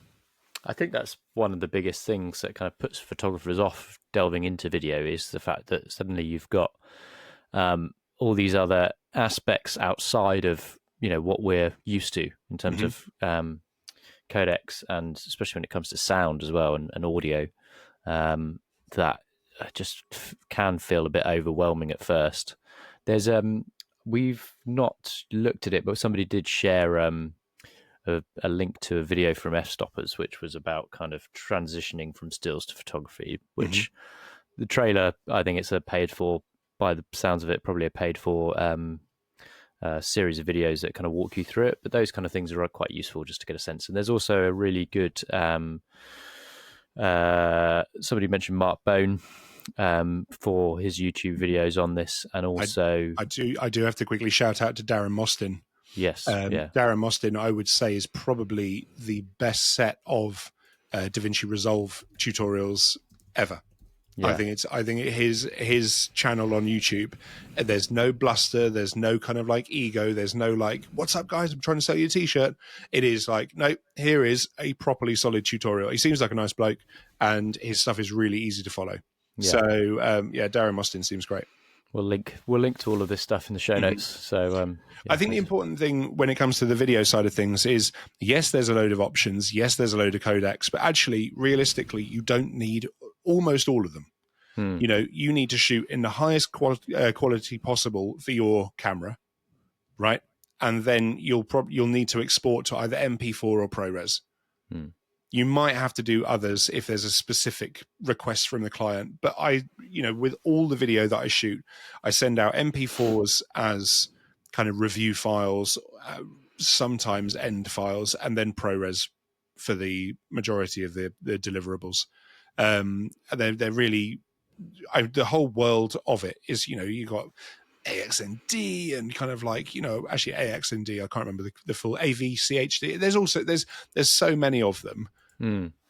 I think that's one of the biggest things that kind of puts photographers off delving into video, is the fact that suddenly you've got all these other aspects outside of, you know, what we're used to in terms of codecs, and especially when it comes to sound as well, and audio, that just can feel a bit overwhelming at first. There's we've not looked at it, but somebody did share a link to a video from F-Stoppers, which was about kind of transitioning from stills to photography, which the trailer, I think it's a paid for, by the sounds of it, probably a paid for series of videos that kind of walk you through it. But those kind of things are quite useful just to get a sense. And there's also a really good, somebody mentioned Mark Bone for his YouTube videos on this. And also I do have to quickly shout out to Darren Mostyn. Yes, Darren Mostyn, I would say, is probably the best set of DaVinci Resolve tutorials ever. Yeah. I think his channel on YouTube, there's no bluster, there's no kind of like ego, there's no like, what's up guys, I'm trying to sell you a t-shirt. It is like, no, here is a properly solid tutorial. He seems like a nice bloke, and his stuff is really easy to follow. Yeah. So Darren Mostyn seems great. We'll link to all of this stuff in the show notes. So I think the important thing when it comes to the video side of things is, yes, there's a load of options, yes, there's a load of codecs, but actually, realistically, you don't need almost all of them. You know, you need to shoot in the highest quality possible for your camera, right? And then you'll need to export to either MP4 or ProRes. You might have to do others if there's a specific request from the client. But with all the video that I shoot, I send out MP4s as kind of review files, sometimes end files, and then ProRes for the majority of the deliverables. They're really, the whole world of it is, you got AXND and kind of like, actually AXND, I can't remember the full AVCHD. There's so many of them,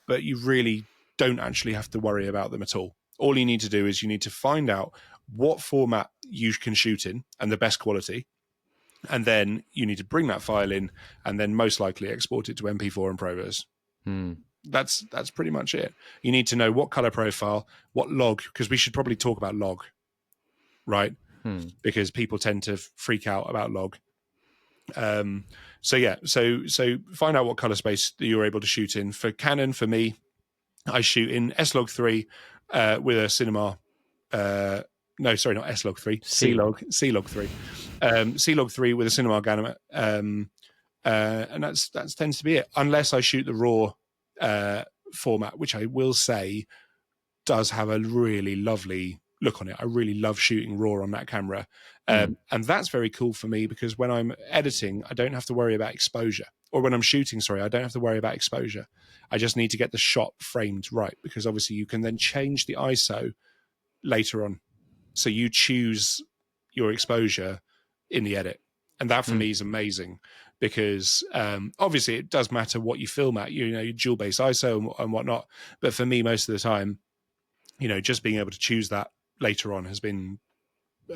but you really don't actually have to worry about them at all. All you need to do is you need to find out what format you can shoot in and the best quality. And then you need to bring that file in and then most likely export it to MP4 and ProRes. That's pretty much it. You need to know what color profile, what log, because we should probably talk about log, right? Because people tend to freak out about log. So find out what color space that you're able to shoot in. For Canon, for me, I shoot in S-Log 3, with a cinema. No, sorry, not S-Log 3. C-Log. C-Log 3. C-Log 3 with a cinema gamma. And that tends to be it, unless I shoot the RAW format, which I will say does have a really lovely look on it. I really love shooting RAW on that camera. And that's very cool for me because when I'm editing, I don't have to worry about exposure. Or when I'm shooting, sorry, I don't have to worry about exposure. I just need to get the shot framed right, because obviously you can then change the ISO later on. So you choose your exposure in the edit. And that for me is amazing because obviously it does matter what you film at, you know, your dual base ISO and whatnot. But for me, most of the time, you know, just being able to choose that later on has been,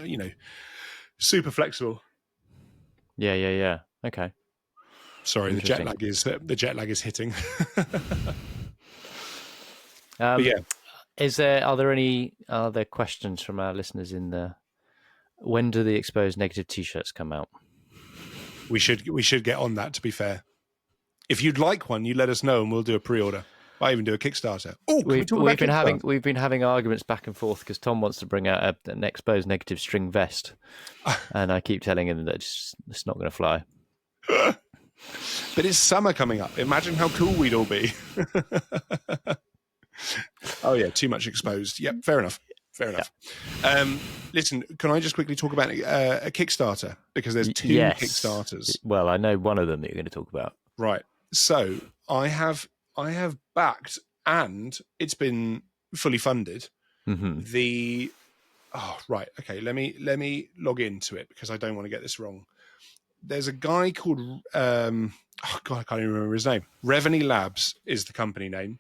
you know, super flexible. Yeah. Okay. Sorry, the jet lag is hitting. But yeah, are there any other questions from our listeners in the? When do the exposed negative T-shirts come out? we should get on that. To be fair, if you'd like one, you let us know and we'll do a pre-order. I even do a Kickstarter. Oh, we've been having arguments back and forth because Tom wants to bring out an exposed negative string vest, and I keep telling him that it's not going to fly. But it's summer coming up. Imagine how cool we'd all be. Oh yeah, too much exposed. Yep, fair enough. Listen, can I just quickly talk about a Kickstarter, because there's two Kickstarters. Well, I know one of them that you're going to talk about. Right. So I have backed, and it's been fully funded. Right. Okay. Let me log into it because I don't want to get this wrong. There's a guy called I can't even remember his name. Revenue Labs is the company name.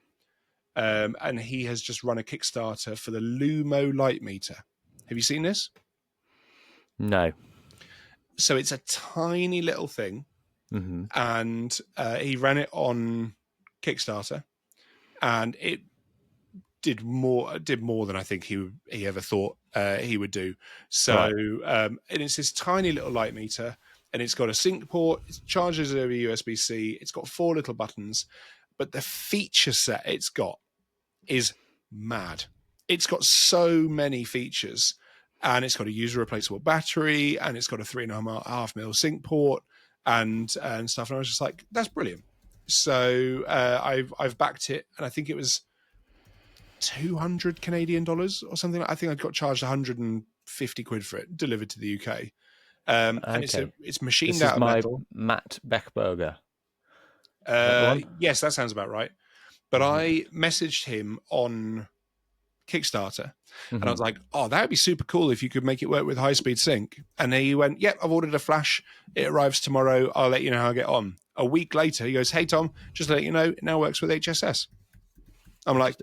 And he has just run a Kickstarter for the Lumo light meter. Have you seen this? No. So it's a tiny little thing, and he ran it on Kickstarter, and it did more than I think he ever thought he would do. So, and it's this tiny little light meter, and it's got a sync port. It charges over USB-C. It's got 4 little buttons, but the feature set it's got is mad. It's got so many features, and it's got a user replaceable battery, and it's got a 3.5 mil sync port and stuff. And I was just like, that's brilliant. So I've backed it, and I think it was 200 Canadian dollars or something. I think I got charged 150 quid for it, delivered to the UK. And it's machined out of metal. Matt Beckberger. Yes, that sounds about right. But I messaged him on Kickstarter, and I was like, oh, that would be super cool if you could make it work with high-speed sync. And he went, yep, I've ordered a flash. It arrives tomorrow. I'll let you know how I get on. A week later, he goes, hey, Tom, just to let you know, it now works with HSS. I'm like...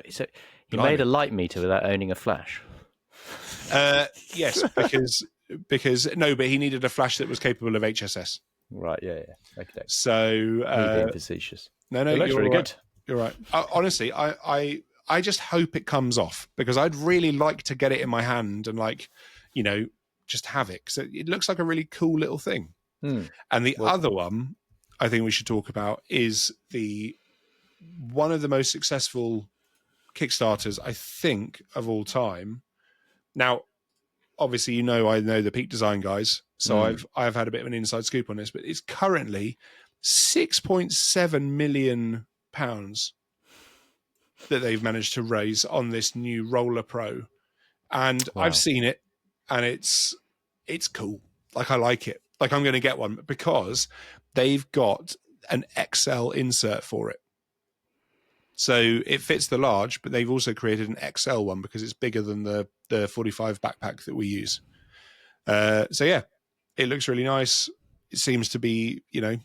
So he made a light meter without owning a flash? Yes, because... No, but he needed a flash that was capable of HSS. Right, yeah. Okay. So... being facetious. No, it looks really good. You're right. Honestly, I just hope it comes off, because I'd really like to get it in my hand and, like, you know, just have it. So it looks like a really cool little thing. And the other one I think we should talk about is one of the most successful Kickstarters, I think, of all time. Now, obviously, you know, I know the Peak Design guys, so I've had a bit of an inside scoop on this, but it's currently £6.7 million that they've managed to raise on this new Roller Pro. And I've seen it, and it's cool. Like, I like it. Like, I'm going to get one because they've got an XL insert for it. So it fits the large, but they've also created an XL one because it's bigger than the 45 backpack that we use. So yeah, it looks really nice. It seems to be, you know.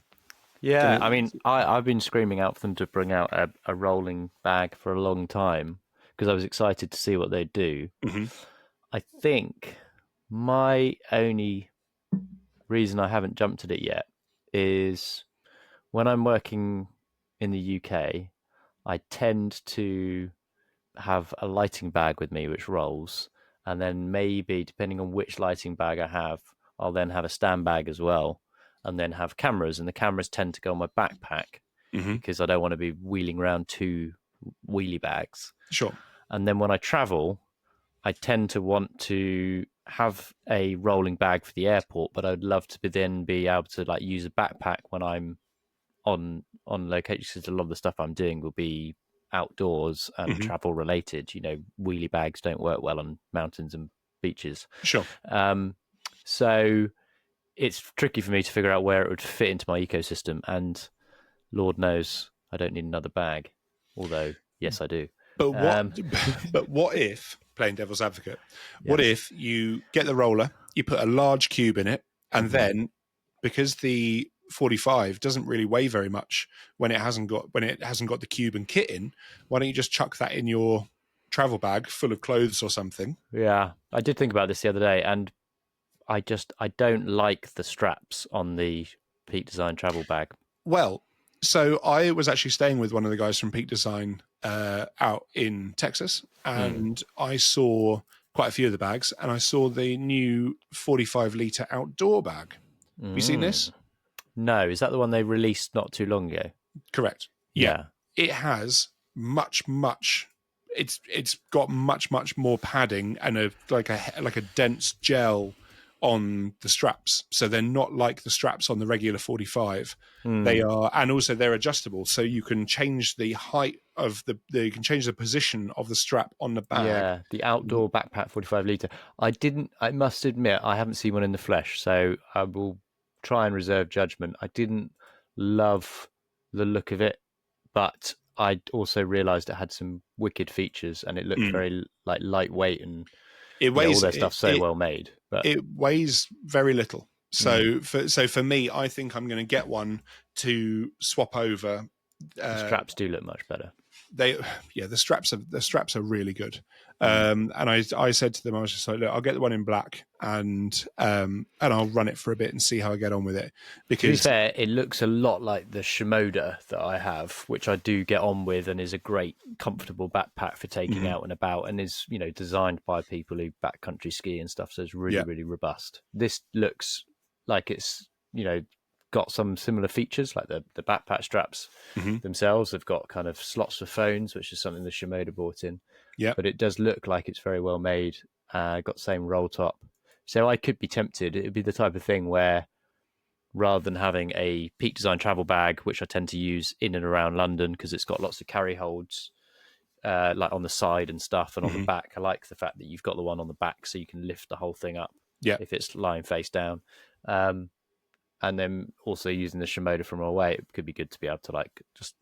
Yeah, I mean, I've been screaming out for them to bring out a rolling bag for a long time because I was excited to see what they'd do. I think my only reason I haven't jumped at it yet is when I'm working in the UK, I tend to have a lighting bag with me which rolls, and then maybe, depending on which lighting bag I have, I'll then have a stand bag as well, and then have cameras, and the cameras tend to go on my backpack because I don't want to be wheeling around 2 wheelie bags. Sure. And then when I travel, I tend to want to have a rolling bag for the airport, but I'd love to then be able to like use a backpack when I'm on location, because a lot of the stuff I'm doing will be outdoors and Hmm. travel related. You know, wheelie bags don't work well on mountains and beaches. Sure. So it's tricky for me to figure out where it would fit into my ecosystem. And Lord knows I don't need another bag. Although, yes, I do. But what? Um, But what if, playing devil's advocate, what yes. if you get the roller, you put a large cube in it, and Mm-hmm. then because the 45 doesn't really weigh very much when it hasn't got the cube and kit in, why don't you just chuck that in your travel bag full of clothes or something? Yeah, I did think about this the other day, and I don't like the straps on the Peak Design travel bag. Well, so I was actually staying with one of the guys from Peak Design out in Texas, and I saw quite a few of the bags, and I saw the new 45-liter outdoor bag. Have you seen this? No, is that the one they released not too long ago? Correct. Yeah. Yeah. It has much. It's got much more padding and like a dense gel on the straps, so they're not like the straps on the regular 45. They are, and also they're adjustable, so you can change the height of you can change the position of the strap on the bag. Yeah, the outdoor backpack 45 litre. I must admit, I haven't seen one in the flesh, so I will try and reserve judgment. I didn't love the look of it, but I also realised it had some wicked features, and it looked Mm. very like lightweight, and It all weighs their stuff's so well made. But it weighs very little. So for me, I think I'm going to get one to swap over. the straps do look much better. The straps are really good. And I said to them, I was just like, look, I'll get the one in black, and I'll run it for a bit and see how I get on with it. To be Because fair, it looks a lot like the Shimoda that I have, which I do get on with, and is a great, comfortable backpack for taking out and about, and is designed by people who backcountry ski and stuff. So it's really, yeah, really robust. This looks like it's got some similar features, like the backpack straps themselves have got kind of slots for phones, which is something the Shimoda brought in. yeah, But it does look like it's very well made. Got the same roll top, so I could be tempted. It'd be the type of thing where, rather than having a Peak Design travel bag, which I tend to use in and around London because it's got lots of carry holds, like on the side and stuff, and on the back, I like the fact that you've got the one on the back so you can lift the whole thing up yeah. if it's lying face down. And then also using the Shimoda from away, it could be good to be able to like just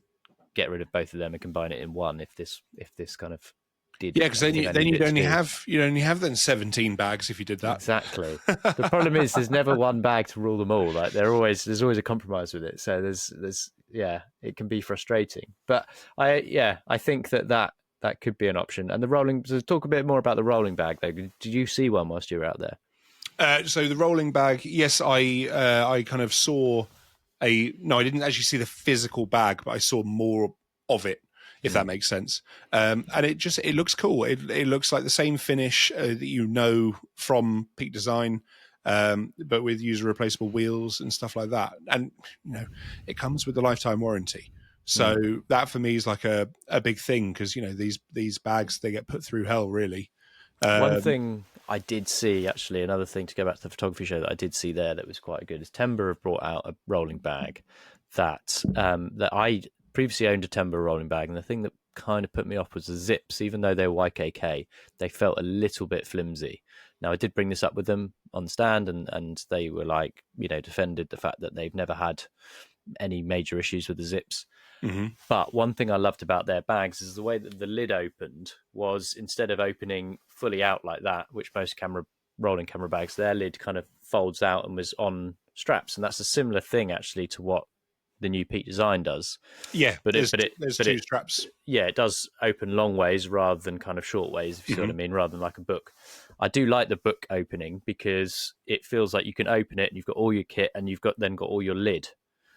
get rid of both of them and combine it in one if this kind of did. Yeah, because then you'd only have then 17 bags if you did that. Exactly. The problem is there's never one bag to rule them all. Like there's always a compromise with it. So there's it can be frustrating. But I think that could be an option. And the rolling. So talk a bit more about the rolling bag though. Did you see one whilst you were out there? So the rolling bag, yes, I kind of saw no, I didn't actually see the physical bag, but I saw more of it, if that makes sense. And it looks cool. It looks like the same finish that you know from Peak Design, but with user replaceable wheels and stuff like that. And it comes with a lifetime warranty. So that for me is like a big thing, because these bags, they get put through hell, really. One thing I did see, actually, another thing to go back to the photography show that I did see there that was quite good is Timber have brought out a rolling bag that I previously owned a Timber rolling bag, and the thing that kind of put me off was the zips. Even though they were YKK, they felt a little bit flimsy. Now, I did bring this up with them on the stand, and they were like, defended the fact that they've never had any major issues with the zips. But one thing I loved about their bags is the way that the lid opened was, instead of opening fully out like that, which most rolling camera bags, their lid kind of folds out and was on straps. And that's a similar thing actually to what the new Peak Design does. Yeah, there's two straps. Yeah, it does open long ways rather than kind of short ways, if you see what I mean, rather than like a book. I do like the book opening because it feels like you can open it and you've got all your kit and you've got all your lid.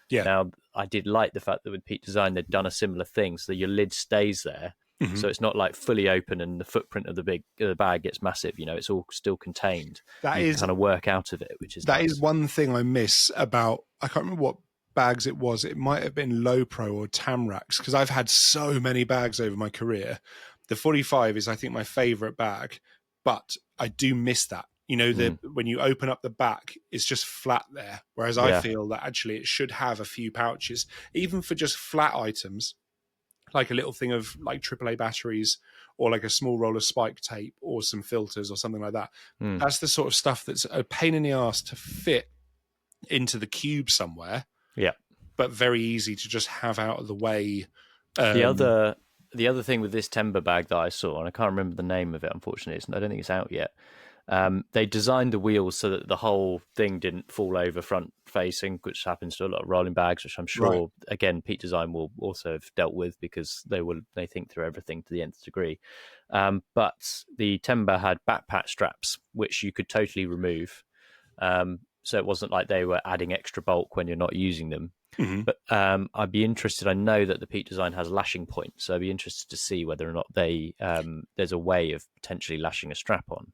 Yeah. Now, I did like the fact that with Peak Design, they'd done a similar thing, so your lid stays there. So it's not like fully open and the footprint of the bag gets massive. It's all still contained. You can kind of work out of it, which is nice. Is one thing I miss about, I can't remember what bags it was. It might have been Low Pro or Tamrax, because I've had so many bags over my career The 45 is, I think, my favorite bag, but I do miss that. You know, when you open up the back, it's just flat there. Whereas I feel that actually it should have a few pouches, even for just flat items, like a little thing of like AAA batteries or like a small roll of spike tape or some filters or something like that. That's the sort of stuff that's a pain in the ass to fit into the cube somewhere. Yeah. But very easy to just have out of the way. The other thing with this timber bag that I saw, and I can't remember the name of it, unfortunately, I don't think it's out yet. They designed the wheels so that the whole thing didn't fall over front facing, which happens to a lot of rolling bags, which I'm sure, again, Peak Design will also have dealt with because they think through everything to the nth degree. But the timber had backpack straps, which you could totally remove. So it wasn't like they were adding extra bulk when you're not using them. But I'd be interested. I know that the Peak Design has lashing points, so I'd be interested to see whether or not there's a way of potentially lashing a strap on.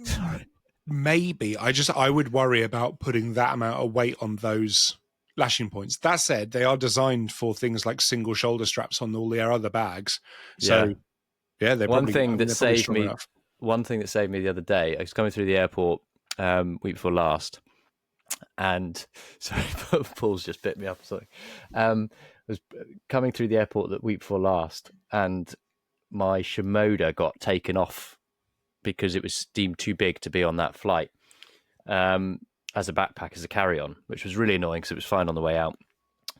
Sorry. Maybe. I would worry about putting that amount of weight on those lashing points. That said, they are designed for things like single shoulder straps on all their other bags. So they're one probably thing that saved me. Enough. One thing that saved me the other day. I was coming through the airport week before last. And sorry, Paul's just bit me up. Sorry. I was coming through the airport the week before last, and my Shimoda got taken off because it was deemed too big to be on that flight as a backpack, as a carry-on, which was really annoying because it was fine on the way out.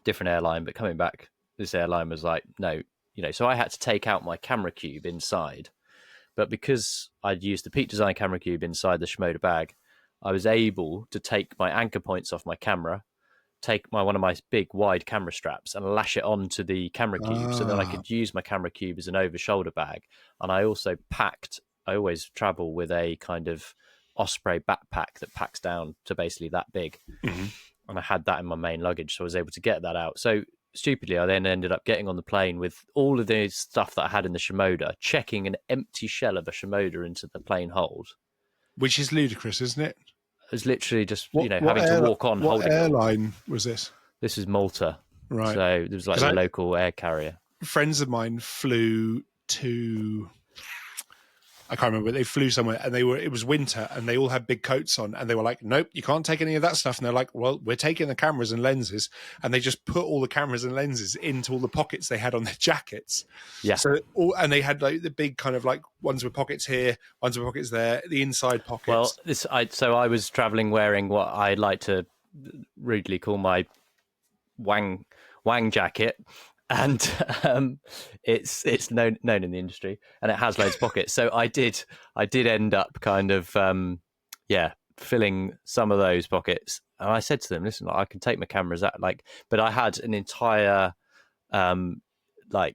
Different airline, but coming back, this airline was like, no, So I had to take out my camera cube inside, but because I'd used the Peak Design camera cube inside the Shimoda bag, I was able to take my anchor points off my camera, take one of my big wide camera straps and lash it onto the camera cube so that I could use my camera cube as an over shoulder bag. And I also I always travel with a kind of Osprey backpack that packs down to basically that big. And I had that in my main luggage, so I was able to get that out. So stupidly, I then ended up getting on the plane with all of the stuff that I had in the Shimoda, checking an empty shell of a Shimoda into the plane hold. Which is ludicrous, isn't it? It was literally just, having to walk on holding it. What airline was this? This was Malta. Right. So it was like a local air carrier. Friends of mine flew to... I can't remember. They flew somewhere and it was winter and they all had big coats on and they were like, nope, you can't take any of that stuff. And they're like, well, we're taking the cameras and lenses. And they just put all the cameras and lenses into all the pockets they had on their jackets. Yeah. So, and they had like the big kind of like ones with pockets here, ones with pockets there, the inside pockets. Well, so I was traveling wearing what I like to rudely call my wang jacket. And it's known in the industry, and it has loads of pockets. So I did end up kind of filling some of those pockets. And I said to them, "Listen, I can take my cameras out, but I had an entire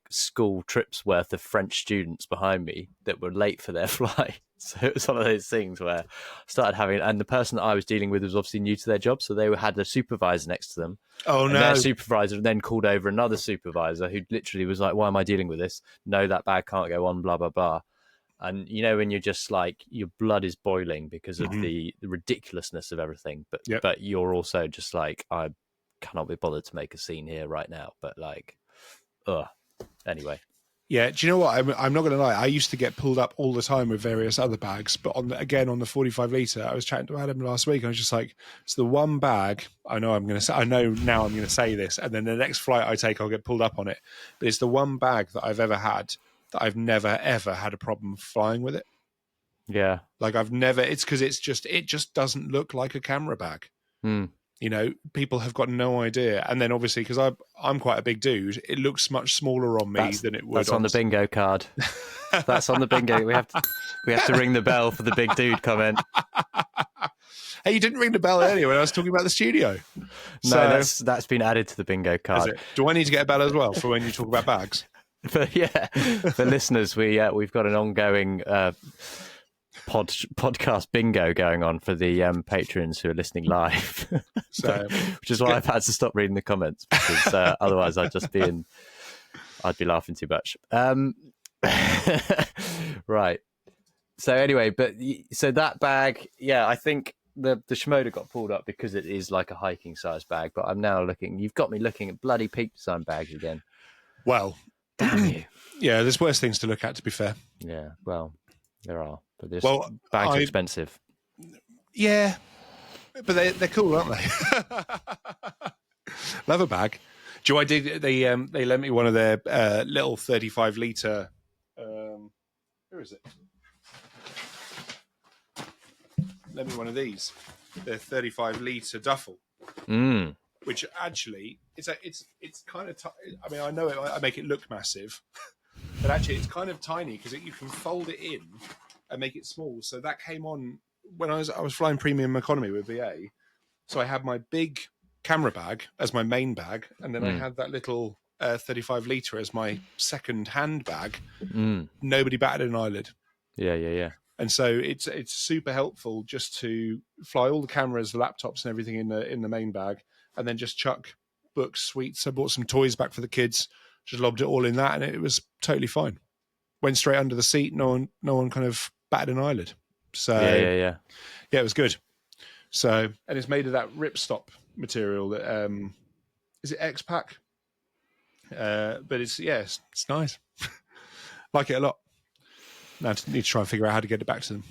school trips worth of French students behind me that were late for their flight." So it was one of those things where I started having, and the person that I was dealing with was obviously new to their job, so they had a supervisor next to them. Oh, and no. Their supervisor then called over another supervisor who literally was like, why am I dealing with this? No, that bag can't go on, blah, blah, blah. And, when you're just like, your blood is boiling because of the ridiculousness of everything. But you're also just like, I cannot be bothered to make a scene here right now. But anyway. Yeah, do you know what? I'm not going to lie. I used to get pulled up all the time with various other bags, but on the 45 litre, I was chatting to Adam last week, and I was just like, it's the one bag. I know now I'm going to say this, and then the next flight I take, I'll get pulled up on it. But it's the one bag that I've ever had that I've never ever had a problem flying with it. Yeah, like I've never. It's because it just doesn't look like a camera bag. People have got no idea. And then obviously, because I'm quite a big dude, it looks much smaller on me than it would. That's on the bingo card. That's on the bingo. We have to ring the bell for the big dude comment. Hey, you didn't ring the bell earlier when I was talking about the studio. No, that's been added to the bingo card. Do I need to get a bell as well for when you talk about bags? But for listeners, we've got an ongoing podcast bingo going on for the patrons who are listening live, which is why I've had to stop reading the comments, because otherwise I'd be laughing too much. Right. So anyway, so that bag, I think the Shimoda got pulled up because it is like a hiking size bag. But I'm now you've got me looking at bloody Peak Design bags again. Well, Damn you. Yeah, there's worse things to look at, to be fair. Yeah, well, there are. But this bags are expensive. Yeah, but they're cool, aren't they? Love a bag. Do I did they lent me one of their little 35-litre where is it? Lent me one of these. Their 35-litre duffel. Which actually it's kind of I mean, I know I make it look massive, but actually it's kind of tiny because you can fold it in and make it small. So that came on when I was flying premium economy with BA. So I had my big camera bag as my main bag, and then I had that little 35-litre as my second hand bag. Nobody batted an eyelid. Yeah. And so it's super helpful just to fly all the cameras, the laptops, and everything in the main bag, and then just chuck books, sweets. I bought some toys back for the kids, just lobbed it all in that, and it was totally fine. Went straight under the seat. No one kind of batted an eyelid. So yeah, it was good. So, and it's made of that ripstop material that is it X-Pack? But it's nice. Like it a lot. Now I need to try and figure out how to get it back to them.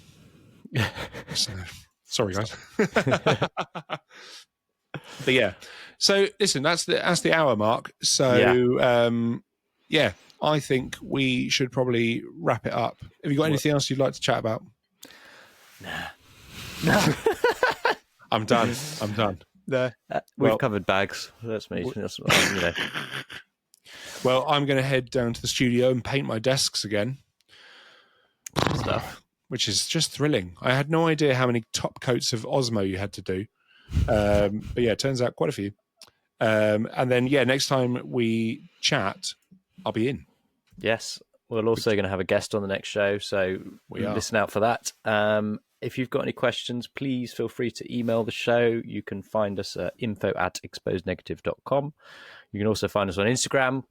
So, sorry guys. But yeah. So listen, that's the hour mark. So I think we should probably wrap it up. Have you got anything else you'd like to chat about? Nah. I'm done. There. We've covered bags. That's me. Well, I'm going to head down to the studio and paint my desks again. Stuff. Which is just thrilling. I had no idea how many top coats of Osmo you had to do. But yeah, it turns out quite a few. And then, next time we chat, I'll be in. Yes. We're also going to have a guest on the next show, so listen out for that. If you've got any questions, please feel free to email the show. You can find us at info@exposednegative.com. You can also find us on Instagram,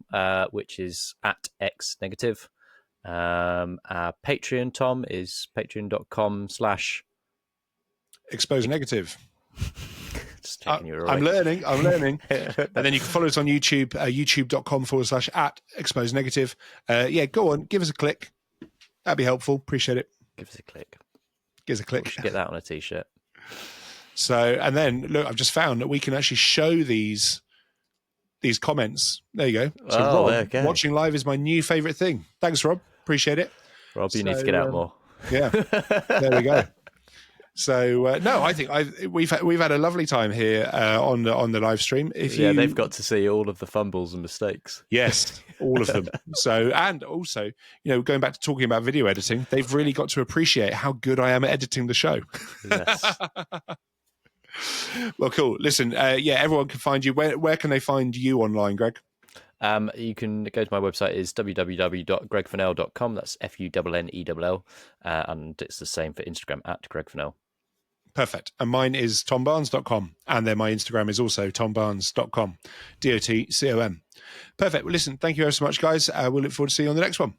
which is @xnegative. Our Patreon, Tom, is patreon.com/ Expose Negative. Just checking you're right. I'm learning. And then you can follow us on YouTube, youtube.com/ @expose negative. Go on, give us a click. That'd be helpful. Appreciate it. Give us a click. We should get that on a t-shirt. So, and then look, I've just found that we can actually show these comments. There you go. So Rob, watching live is my new favorite thing. Thanks, Rob. Appreciate it. Rob, you need to get out more. Yeah. There we go. So I think we've had a lovely time here on the live stream. They've got to see all of the fumbles and mistakes. Yes, all of them. So, and also, going back to talking about video editing, they've really got to appreciate how good I am at editing the show. Yes. Well, cool. Listen, everyone can find you. Where can they find you online, Greg? You can go to my website is www.gregfennell.com. That's FUNNELL. And it's the same for Instagram @GregFennell. Perfect. And mine is tombarnes.com. And then my Instagram is also tombarnes.com. DOTCOM. Perfect. Well, listen, thank you ever so much, guys. We'll look forward to seeing you on the next one.